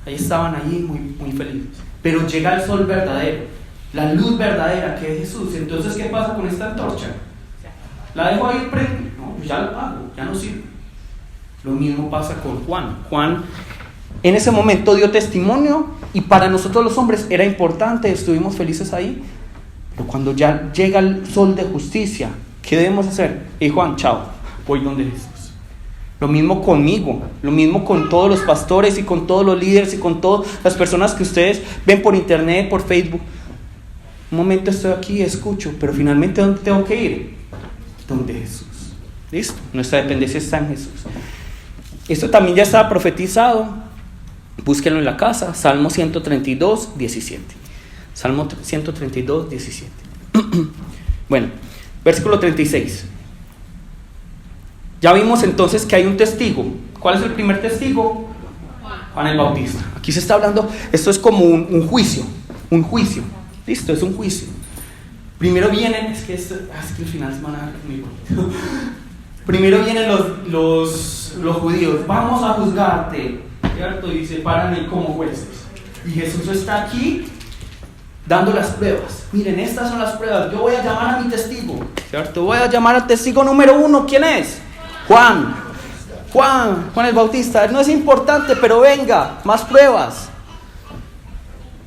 Ahí estaban allí muy, muy felices. Pero llega el sol verdadero, la luz verdadera que es Jesús. Entonces, ¿qué pasa con esta antorcha? ¿La dejo ahí prendida? No, ya la apago, ya no sirve. Lo mismo pasa con Juan. Juan en ese momento dio testimonio y para nosotros los hombres era importante, estuvimos felices ahí. Pero cuando ya llega el sol de justicia, ¿qué debemos hacer? Y Juan, chao, voy donde Jesús. Lo mismo conmigo, lo mismo con todos los pastores y con todos los líderes y con todas las personas que ustedes ven por internet, por Facebook. Un momento estoy aquí y escucho, pero finalmente ¿dónde tengo que ir? Donde Jesús. ¿Listo? Nuestra dependencia está en Jesús. Esto también ya estaba profetizado Búsquenlo en la casa, Salmo 132, 17. Salmo 132, 17. Bueno, versículo 36. Ya vimos entonces que hay un testigo. ¿Cuál es el primer testigo? Juan el Bautista. Aquí se está hablando, esto es como un juicio. Un juicio. Listo, es un juicio. Primero vienen, es que el final se van a dar conmigo. Primero vienen los judíos. Vamos a juzgarte, ¿cierto? Y se paran ahí como jueces. Y Jesús está aquí dando las pruebas. Miren, estas son las pruebas. Yo voy a llamar a mi testigo, ¿cierto? Voy a llamar al testigo número 1. ¿Quién es? Juan el Bautista. No es importante, pero venga, más pruebas.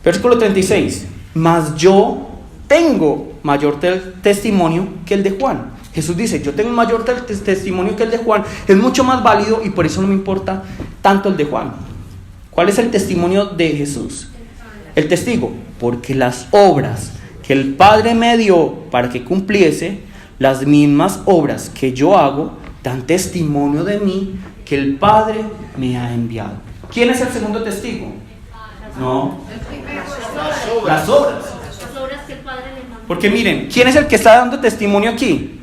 Versículo 36. Mas yo tengo mayor testimonio que el de Juan. Jesús dice, yo tengo mayor testimonio que el de Juan. Es mucho más válido y por eso no me importa tanto el de Juan. ¿Cuál es el testimonio de Jesús? El testigo, porque las obras que el Padre me dio para que cumpliese, las mismas obras que yo hago, dan testimonio de mí que el Padre me ha enviado. ¿Quién es el segundo testigo? No, las obras. Las obras que el Padre le mandó. Porque miren, ¿quién es el que está dando testimonio aquí?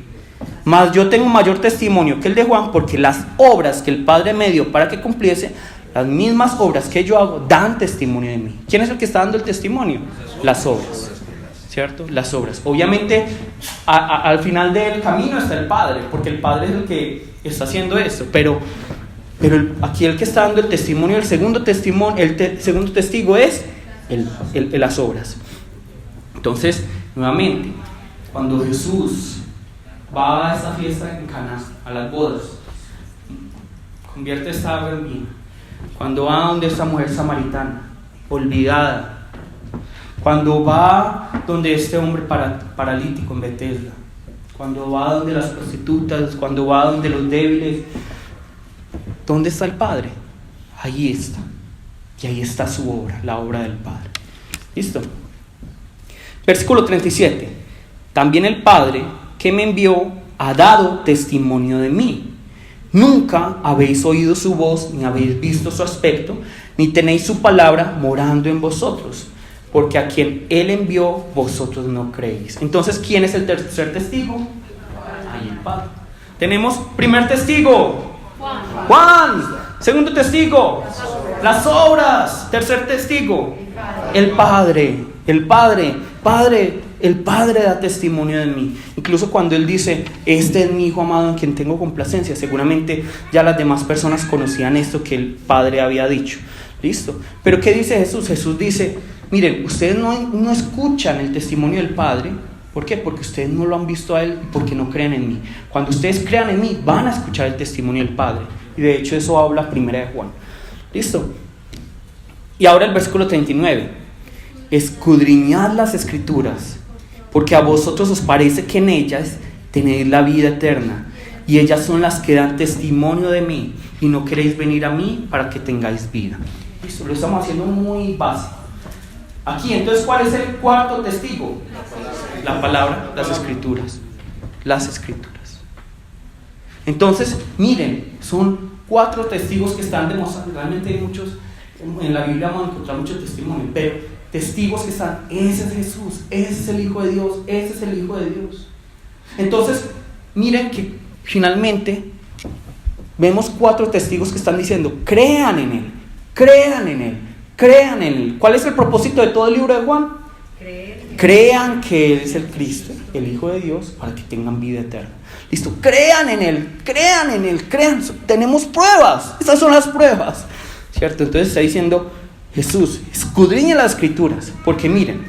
Mas yo tengo mayor testimonio que el de Juan, porque las obras que el Padre me dio para que cumpliese, las mismas obras que yo hago, dan testimonio de mí. ¿Quién es el que está dando el testimonio? Las obras, ¿cierto? Las obras. Obviamente, al final del camino está el Padre, porque el Padre es el que está haciendo esto. Pero aquí el que está dando el testimonio, el segundo testigo es las obras. Entonces, nuevamente, cuando Jesús va a esa fiesta en Caná, a las bodas, convierte esta agua en vino. Cuando va donde esta mujer samaritana, olvidada. Cuando va donde este hombre paralítico en Betesda. Cuando va donde las prostitutas, cuando va donde los débiles. ¿Dónde está el Padre? Ahí está. Y ahí está su obra, la obra del Padre. ¿Listo? Versículo 37. También el Padre que me envió ha dado testimonio de mí. Nunca habéis oído su voz, ni habéis visto su aspecto, ni tenéis su palabra morando en vosotros, porque a quien Él envió, vosotros no creéis. Entonces, ¿quién es el tercer testigo? Ahí el Padre. Tenemos primer testigo, Juan. Segundo testigo, las obras. Tercer testigo, el Padre. El Padre da testimonio de mí. Incluso cuando Él dice, este es mi Hijo amado en quien tengo complacencia, seguramente ya las demás personas conocían esto que el Padre había dicho. ¿Listo? Pero ¿qué dice Jesús? Jesús dice, miren, ustedes no escuchan el testimonio del Padre. ¿Por qué? Porque ustedes no lo han visto a Él, porque no creen en mí. Cuando ustedes crean en mí, van a escuchar el testimonio del Padre. Y de hecho eso habla primera de Juan. ¿Listo? Y ahora el versículo 39. Escudriñad las Escrituras, porque a vosotros os parece que en ellas tenéis la vida eterna, y ellas son las que dan testimonio de mí, y no queréis venir a mí para que tengáis vida. Listo, lo estamos haciendo muy básico. Aquí, entonces, ¿cuál es el cuarto testigo? La palabra, las Escrituras. Las Escrituras. Entonces, miren, son 4 testigos que están demostrando. Realmente hay muchos, en la Biblia vamos a encontrar muchos testimonios, pero testigos que están, ese es Jesús, ese es el Hijo de Dios, ese es el Hijo de Dios. Entonces, miren que finalmente vemos 4 testigos que están diciendo, crean en Él, crean en Él, crean en Él. ¿Cuál es el propósito de todo el libro de Juan? Crean que Él es el Cristo, el Hijo de Dios, para que tengan vida eterna. Listo, crean en Él, crean en Él, crean. Tenemos pruebas, esas son las pruebas, ¿cierto? Entonces está diciendo Jesús, escudriñen las Escrituras, porque miren,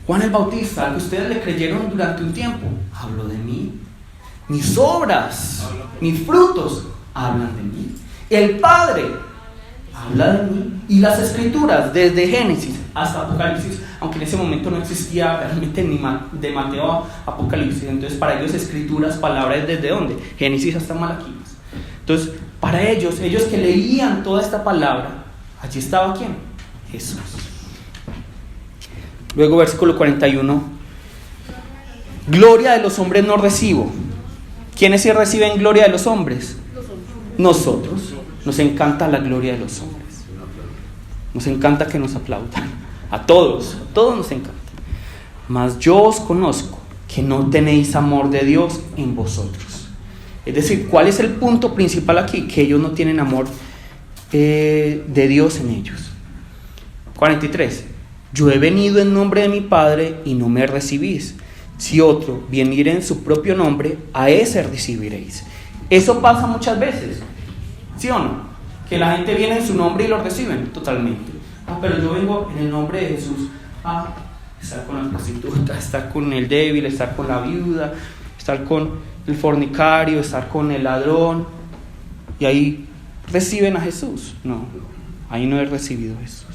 Juan el Bautista, al que ustedes le creyeron durante un tiempo, habló de mí. Mis obras, mis frutos hablan de mí. El Padre habla de mí. Y las Escrituras, desde Génesis hasta Apocalipsis, aunque en ese momento no existía realmente ni de Mateo a Apocalipsis, entonces para ellos Escrituras, palabras, ¿desde dónde? Génesis hasta Malaquías. Entonces, para ellos que leían toda esta palabra, allí estaba ¿quién? Jesús. Luego versículo 41. Gloria de los hombres no recibo. ¿Quiénes sí reciben gloria de los hombres? Nosotros. Nos encanta la gloria de los hombres. Nos encanta que nos aplaudan. A todos nos encanta. Mas yo os conozco que no tenéis amor de Dios en vosotros. Es decir, ¿cuál es el punto principal aquí? Que ellos no tienen amor de Dios en ellos. 43. Yo he venido en nombre de mi Padre y no me recibís. Si otro viniere en su propio nombre, a ese recibiréis. Eso pasa muchas veces, ¿sí o no? Que la gente viene en su nombre y lo reciben totalmente. Pero yo vengo en el nombre de Jesús a estar con la prostituta, estar con el débil, estar con la viuda, estar con el fornicario, estar con el ladrón. Y ahí reciben a Jesús. No, ahí no he recibido a Jesús.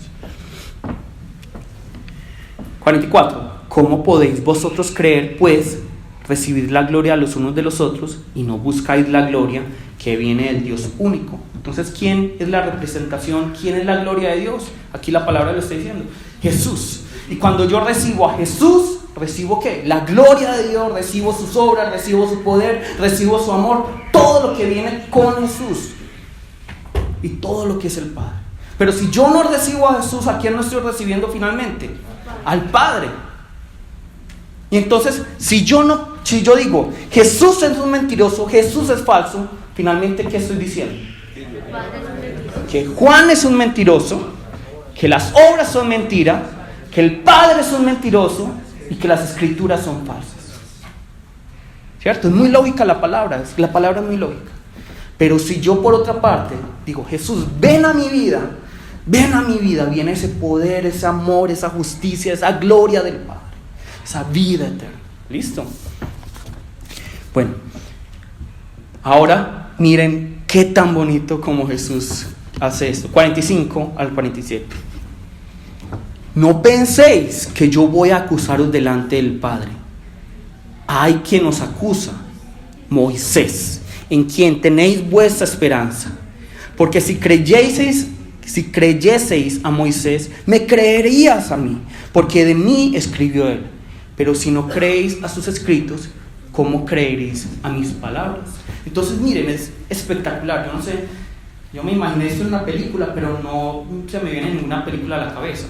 44. ¿Cómo podéis vosotros creer, pues, recibir la gloria a los unos de los otros y no buscáis la gloria que viene del Dios único? Entonces, ¿quién es la representación? ¿Quién es la gloria de Dios? Aquí la palabra lo está diciendo. Jesús. Y cuando yo recibo a Jesús, ¿recibo qué? La gloria de Dios, recibo sus obras, recibo su poder, recibo su amor, todo lo que viene con Jesús y todo lo que es el Padre. Pero si yo no recibo a Jesús, ¿a quién no estoy recibiendo finalmente? Al Padre. Y entonces, si yo digo, Jesús es un mentiroso, Jesús es falso, finalmente, ¿qué estoy diciendo? Que Juan es un mentiroso, que las obras son mentiras, que el Padre es un mentiroso y que las escrituras son falsas. ¿Cierto? Es muy lógica la palabra es muy lógica. Pero si yo por otra parte digo, Jesús, ven a mi vida, viene ese poder, ese amor, esa justicia, esa gloria del Padre, esa vida eterna. ¿Listo? Bueno, ahora miren qué tan bonito como Jesús hace esto. 45 al 47. No penséis que yo voy a acusaros delante del Padre. Hay quien os acusa, Moisés, en quien tenéis vuestra esperanza. Porque si creyeseis a Moisés, me creerías a mí, porque de mí escribió él. Pero si no creéis a sus escritos, ¿cómo creeréis a mis palabras? Entonces miren, es espectacular. Yo no sé, yo me imaginé esto en una película, pero no se me viene ninguna película a la cabeza.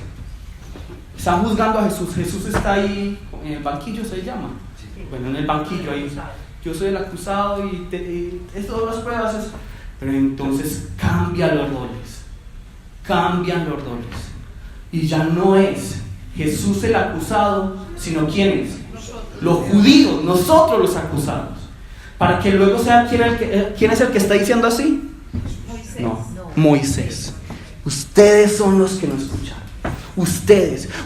Están juzgando a Jesús. Jesús está ahí en el banquillo, ¿se llama? Bueno, en el banquillo ahí. Yo soy el acusado y todas las pruebas. Pero entonces cambian los roles. Y ya no es Jesús el acusado, sino ¿quiénes? Los judíos, nosotros los acusados. Para que luego sea ¿quién es el que está diciendo así? No, Moisés. Ustedes son los que no escucharon.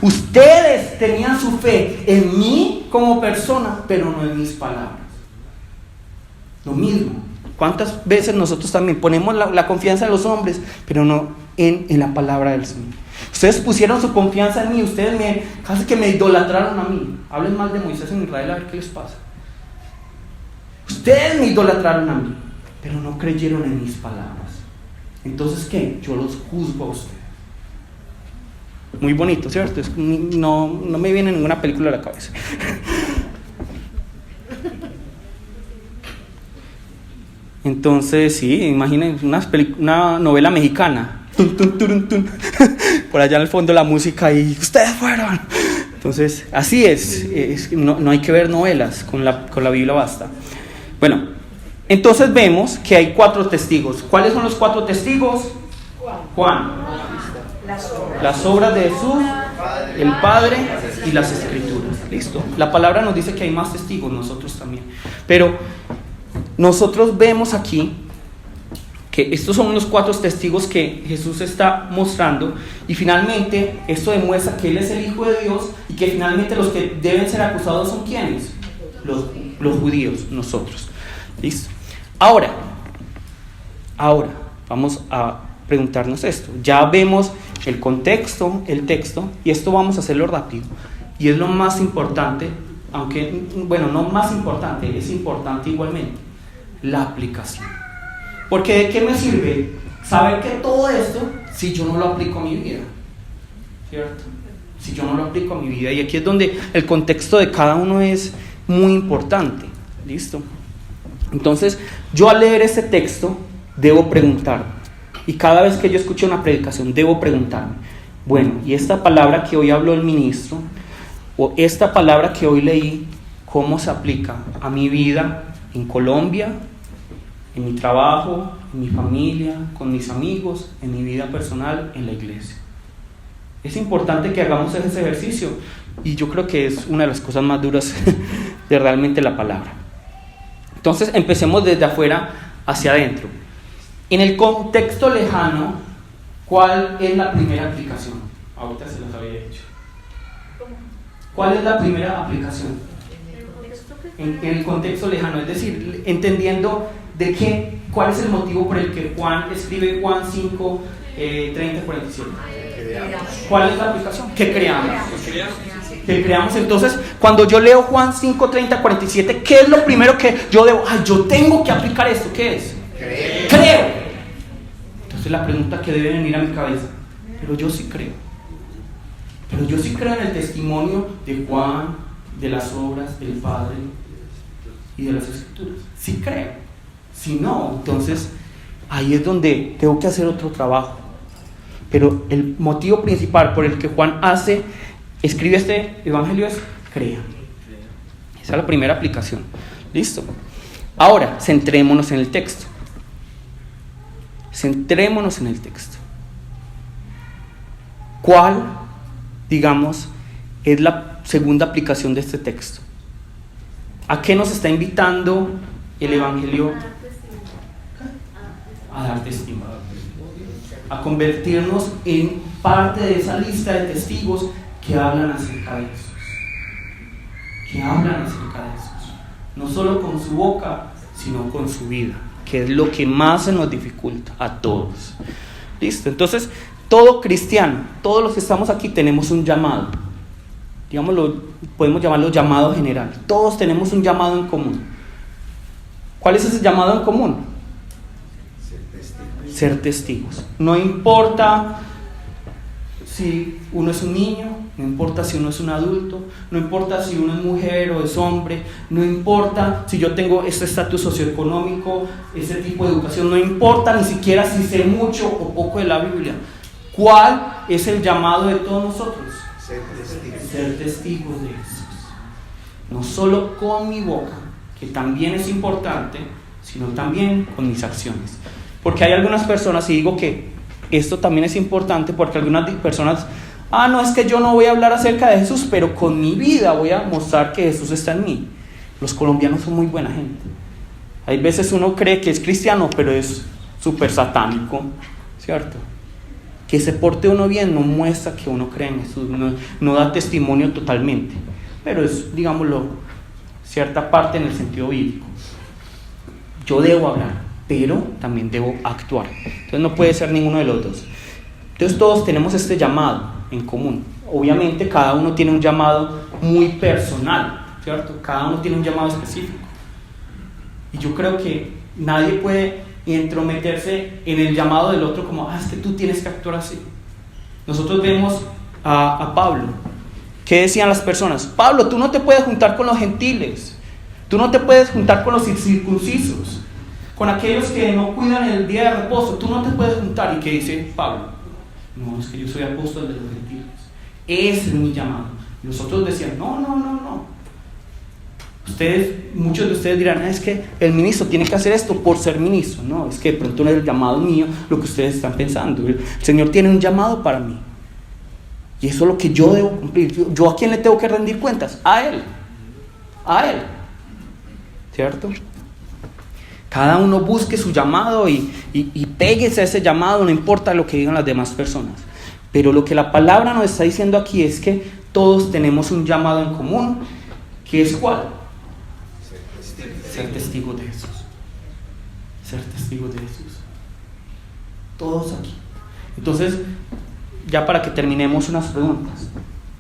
Ustedes tenían su fe en mí como persona, pero no en mis palabras. Lo mismo. ¿Cuántas veces nosotros también ponemos la confianza en los hombres, pero no en la palabra del Señor? Ustedes pusieron su confianza en mí, ustedes casi que me idolatraron a mí. Hablen mal de Moisés en Israel, a ver qué les pasa. Ustedes me idolatraron a mí, pero no creyeron en mis palabras. Entonces, ¿qué? Yo los juzgo a ustedes. Muy bonito, ¿cierto? No me viene ninguna película a la cabeza. Entonces, sí, imaginen una novela mexicana. Tun, tun, turun, tun. Por allá en el fondo la música y ustedes fueron. Entonces, así es no hay que ver novelas, con la Biblia basta. Bueno, entonces vemos que hay 4 testigos. ¿Cuáles son los 4 testigos? Juan. Las obras de Jesús, el Padre y las Escrituras. Listo. La palabra nos dice que hay más testigos, nosotros también. Pero nosotros vemos aquí que estos son los 4 testigos que Jesús está mostrando, y finalmente esto demuestra que Él es el Hijo de Dios y que finalmente los que deben ser acusados son ¿quiénes? Los judíos, nosotros. ¿Listo? Ahora vamos a preguntarnos esto. Ya vemos el contexto, el texto, y esto vamos a hacerlo rápido. Y es lo más importante, aunque, bueno, no más importante, es importante igualmente, la aplicación. Porque ¿de qué me sirve saber que todo esto si yo no lo aplico a mi vida? ¿Cierto? Si yo no lo aplico a mi vida. Y aquí es donde el contexto de cada uno es muy importante. ¿Listo? Entonces, yo al leer este texto debo preguntar, Y cada vez que yo escucho una predicación debo preguntarme, bueno, ¿y esta palabra que hoy habló el ministro, o esta palabra que hoy leí, cómo se aplica a mi vida en Colombia, en mi trabajo, en mi familia, con mis amigos, en mi vida personal, en la iglesia? Es importante que hagamos ese ejercicio y yo creo que es una de las cosas más duras de realmente la palabra. Entonces empecemos desde afuera hacia adentro. En el contexto lejano, ¿cuál es la primera aplicación? Ahorita se los había dicho. ¿Cuál es la primera aplicación? En el contexto lejano, es decir, entendiendo cuál es el motivo por el que Juan escribe Juan 5, 30, 47. ¿Cuál es la aplicación? Que creamos. Que creamos. Entonces, cuando yo leo Juan 5, 30, 47, ¿qué es lo primero que yo debo? Yo tengo que aplicar esto. ¿Qué es? Creo. Entonces la pregunta que debe venir a mi cabeza, pero yo sí creo. Pero yo sí creo en el testimonio de Juan, de las obras del Padre y de las Escrituras. Sí creo. Si no, entonces ahí es donde tengo que hacer otro trabajo. Pero el motivo principal por el que Juan escribe este evangelio es crea. Esa es la primera aplicación. ¿Listo? Ahora, centrémonos en el texto. Centrémonos en el texto. ¿Cuál, digamos, es la segunda aplicación de este texto? ¿A qué nos está invitando el evangelio? A dar testimonio. A convertirnos en parte de esa lista de testigos que hablan acerca de Jesús. Que hablan acerca de Jesús. No solo con su boca, sino con su vida, que es lo que más se nos dificulta a todos. ¿Listo? Entonces, todo cristiano, todos los que estamos aquí tenemos un llamado. Digámoslo, podemos llamarlo llamado general. Todos tenemos un llamado en común. ¿Cuál es ese llamado en común? Ser testigos. No importa si uno es un niño, no importa si uno es un adulto, no importa si uno es mujer o es hombre, no importa si yo tengo este estatus socioeconómico, ese tipo de educación, no importa ni siquiera si sé mucho o poco de la Biblia. ¿Cuál es el llamado de todos nosotros? Ser testigos de Jesús. No solo con mi boca, que también es importante, sino también con mis acciones. Porque hay algunas personas, y digo que esto también es importante, porque algunas personas, no, es que yo no voy a hablar acerca de Jesús, pero con mi vida voy a mostrar que Jesús está en mí. Los colombianos son muy buena gente. Hay veces uno cree que es cristiano, pero es súper satánico, ¿cierto? Que se porte uno bien no muestra que uno cree en Jesús, no da testimonio totalmente, pero es, digámoslo, cierta parte en el sentido bíblico. Yo debo hablar, pero también debo actuar. Entonces no puede ser ninguno de los dos. Entonces todos tenemos este llamado en común. Obviamente cada uno tiene un llamado muy personal, ¿cierto? Cada uno tiene un llamado específico. Y yo creo que nadie puede entrometerse en el llamado del otro como, es que tú tienes que actuar así. Nosotros vemos a Pablo. ¿Qué decían las personas? Pablo, tú no te puedes juntar con los gentiles. Tú no te puedes juntar con los incircuncisos, con aquellos que no cuidan el día de reposo. Tú no te puedes juntar. ¿Y qué dice Pablo? No, es que yo soy apóstol de los gentiles. Ese es mi llamado. Y los otros decían, no. Muchos de ustedes dirán, es que el ministro tiene que hacer esto por ser ministro. No, es que de pronto no es el llamado mío lo que ustedes están pensando. El Señor tiene un llamado para mí. Y eso es lo que yo debo cumplir. ¿Yo a quién le tengo que rendir cuentas? A Él. ¿Cierto? Cada uno busque su llamado y péguese a ese llamado, no importa lo que digan las demás personas. Pero lo que la palabra nos está diciendo aquí es que todos tenemos un llamado en común, que es ¿cuál? Ser testigos de Jesús. Ser testigos de Jesús. Todos aquí. Entonces, ya para que terminemos unas preguntas.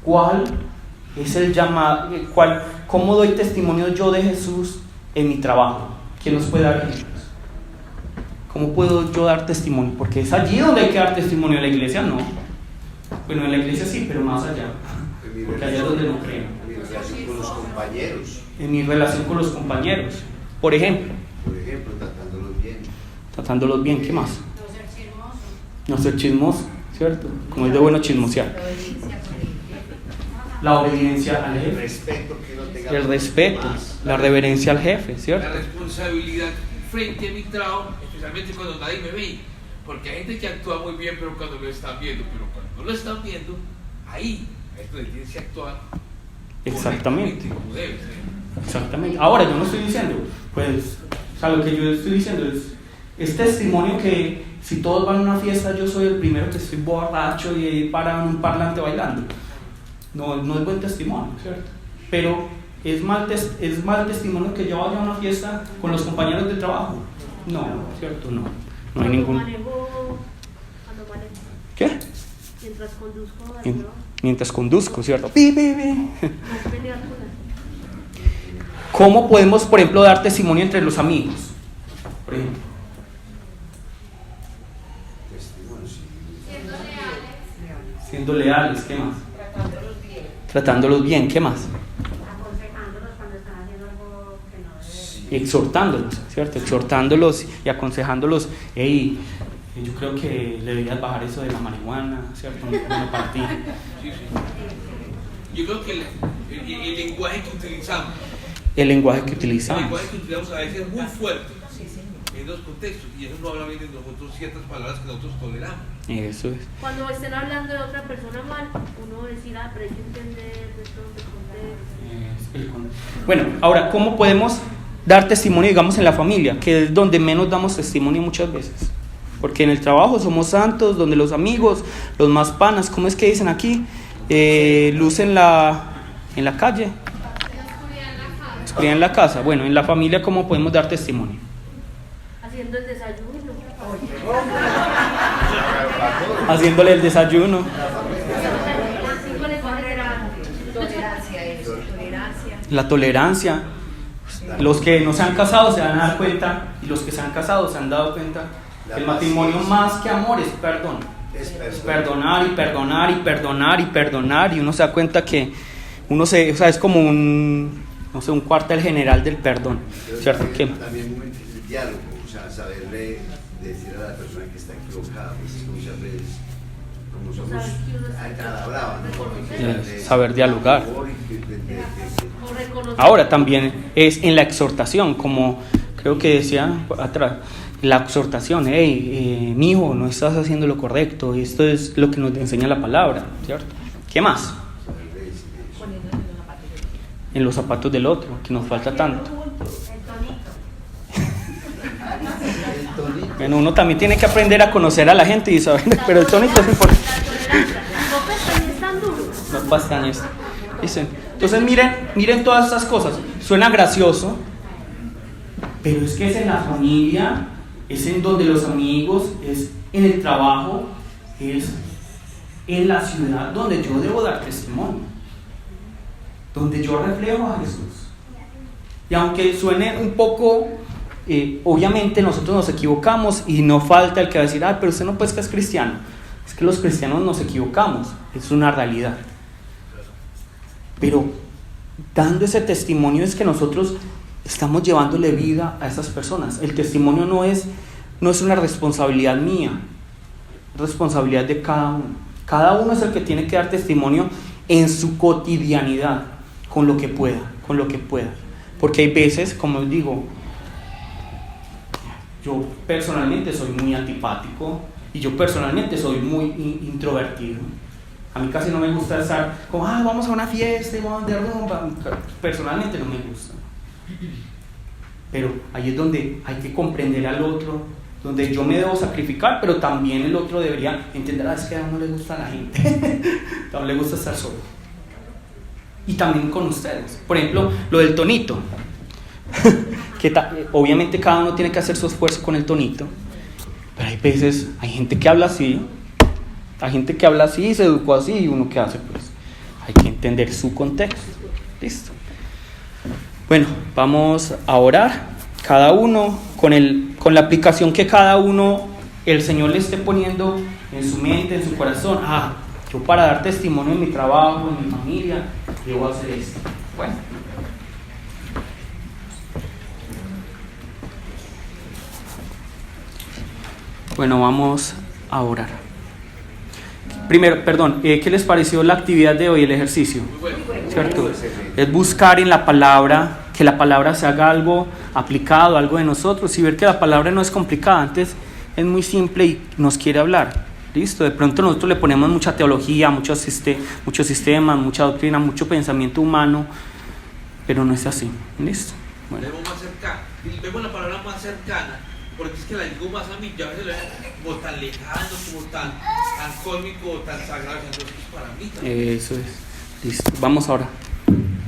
¿Cuál es el llamado? ¿Cómo doy testimonio yo de Jesús en mi trabajo? ¿Quién nos puede dar ejemplos? ¿Cómo puedo yo dar testimonio? Porque es allí donde hay que dar testimonio. En la iglesia no. Bueno, en la iglesia sí, pero más allá. Porque allá es donde no creen. En mi relación con los compañeros. En mi relación con los compañeros. Por ejemplo, tratándolos bien. Tratándolos bien, ¿qué más? Nos ejercemos No ser chismoso, ¿cierto? Como es de bueno chismosear. La obediencia al El jefe. respeto que uno tenga. El respeto, la reverencia al jefe, ¿cierto? La responsabilidad frente a mi trabajo, especialmente cuando nadie me ve, porque hay gente que actúa muy bien pero cuando lo están viendo, pero cuando no lo están viendo, ahí es donde tienes que actuar Exactamente. como debe ser. Exactamente. Ahora, yo no estoy diciendo, pues, o sea, lo que yo estoy diciendo es testimonio que si todos van a una fiesta, yo soy el primero que estoy borracho y para en un parlante bailando. No es buen testimonio, ¿cierto? Pero es mal testimonio que yo vaya a una fiesta con los compañeros de trabajo. No, ¿cierto? No hay ningún... Cuando manejo, ¿Qué? mientras conduzco, Mientras conduzco, ¿cierto? Pi, pi, pi. no pelear con él. ¿Cómo podemos, por ejemplo, dar testimonio entre los amigos? Por ejemplo. Testimonio, sí. Siendo leales. Siendo leales, ¿qué más? Tratándolos bien. Tratándolos bien, ¿qué más? Aconsejándolos cuando están haciendo algo que no deben. Y exhortándolos, ¿cierto? Exhortándolos y aconsejándolos. Hey, yo creo que le deberías bajar eso de la marihuana, ¿cierto? No para ti. Sí, sí. Yo creo que el lenguaje que utilizamos, El lenguaje que el utilizamos. lenguaje que utilizamos a veces es muy fuerte en los contextos y eso no habla bien de nosotros ciertas palabras que nosotros toleramos. Eso es. Cuando estén hablando de otra persona mal, uno decir, pero hay que entender de todo el contexto. Bueno, ahora, ¿cómo podemos dar testimonio, digamos, en la familia? Que es donde menos damos testimonio muchas veces. Porque en el trabajo somos santos, donde los amigos, los más panas, ¿cómo es que dicen aquí? Luz en la calle, oscuridad en la casa. Bueno, en la familia, ¿cómo podemos dar testimonio? Haciendo el desayuno. Haciéndole el desayuno. Cinco lenguajes era Tolerancia, eso, tolerancia. La tolerancia. Los que no se han casado se van a dar cuenta, y los que se han casado se han dado cuenta, que el matrimonio más que amor es perdón. Es Es perdón. perdonar y perdonar y perdonar y perdonar, y uno se da cuenta que o sea, es como un cuartel general del perdón, Pero ¿cierto? también el diálogo, o sea, saberle decir a la persona que está equivocada, pues muchas veces, como somos cada brava, ¿no? Saber dialogar. o reconocer. Ahora también es en la exhortación, como creo que decía atrás, la exhortación, hey, mi hijo, no estás haciendo lo correcto, esto es lo que nos enseña la palabra, ¿cierto? ¿Qué más? En los zapatos del otro, que nos falta tanto. Bueno, uno también tiene que aprender a conocer a la gente y saber, pero el tonito es importante. No pestañes tan duros. No pestañas. Dicen. Entonces miren todas estas cosas. Suena gracioso, pero es que es en la familia, es en donde los amigos, es en el trabajo, es en la ciudad donde yo debo dar testimonio, donde yo reflejo a Jesús. Y aunque suene un poco, obviamente nosotros nos equivocamos y no falta el que va a decir, pero usted no pues que es cristiano. Es que los cristianos nos equivocamos, es una realidad. Pero dando ese testimonio es que nosotros estamos llevándole vida a esas personas. El testimonio no es una responsabilidad mía, es responsabilidad de cada uno. Cada uno es el que tiene que dar testimonio en su cotidianidad, con lo que pueda. Porque hay veces, como os digo, yo personalmente soy muy antipático y yo personalmente soy muy introvertido. A mí casi no me gusta estar como, vamos a una fiesta y vamos de rumba. Personalmente no me gusta. Pero ahí es donde hay que comprender al otro, donde yo me debo sacrificar, pero también el otro debería entender, es que a uno le gusta a la gente, a uno le gusta estar solo. Y también con ustedes. Por ejemplo, lo del tonito. Que obviamente cada uno tiene que hacer su esfuerzo con el tonito, pero hay veces, hay gente que habla así, se educó así, y uno que hace, pues hay que entender su contexto. Listo. Bueno, vamos a orar, cada uno con la aplicación que cada uno, el Señor le esté poniendo en su mente, en su corazón. Yo para dar testimonio en mi trabajo, en mi familia, debo hacer esto. Bueno, vamos a orar. Primero, perdón, ¿qué les pareció la actividad de hoy, el ejercicio? ¿Cierto? Es buscar en la palabra, que la palabra se haga algo aplicado, algo de nosotros, y ver que la palabra no es complicada, antes es muy simple y nos quiere hablar. ¿Listo? De pronto nosotros le ponemos mucha teología, muchos sistemas, mucha doctrina, mucho pensamiento humano, pero no es así. ¿Listo? Bueno. Vemos más cercana, vemos la palabra más cercana, porque es que la digo más a mí, yo a veces lo veo como tan lejano, como tan cósmico, tan sagrado, entonces para mí también. Eso es. Listo. Vamos ahora.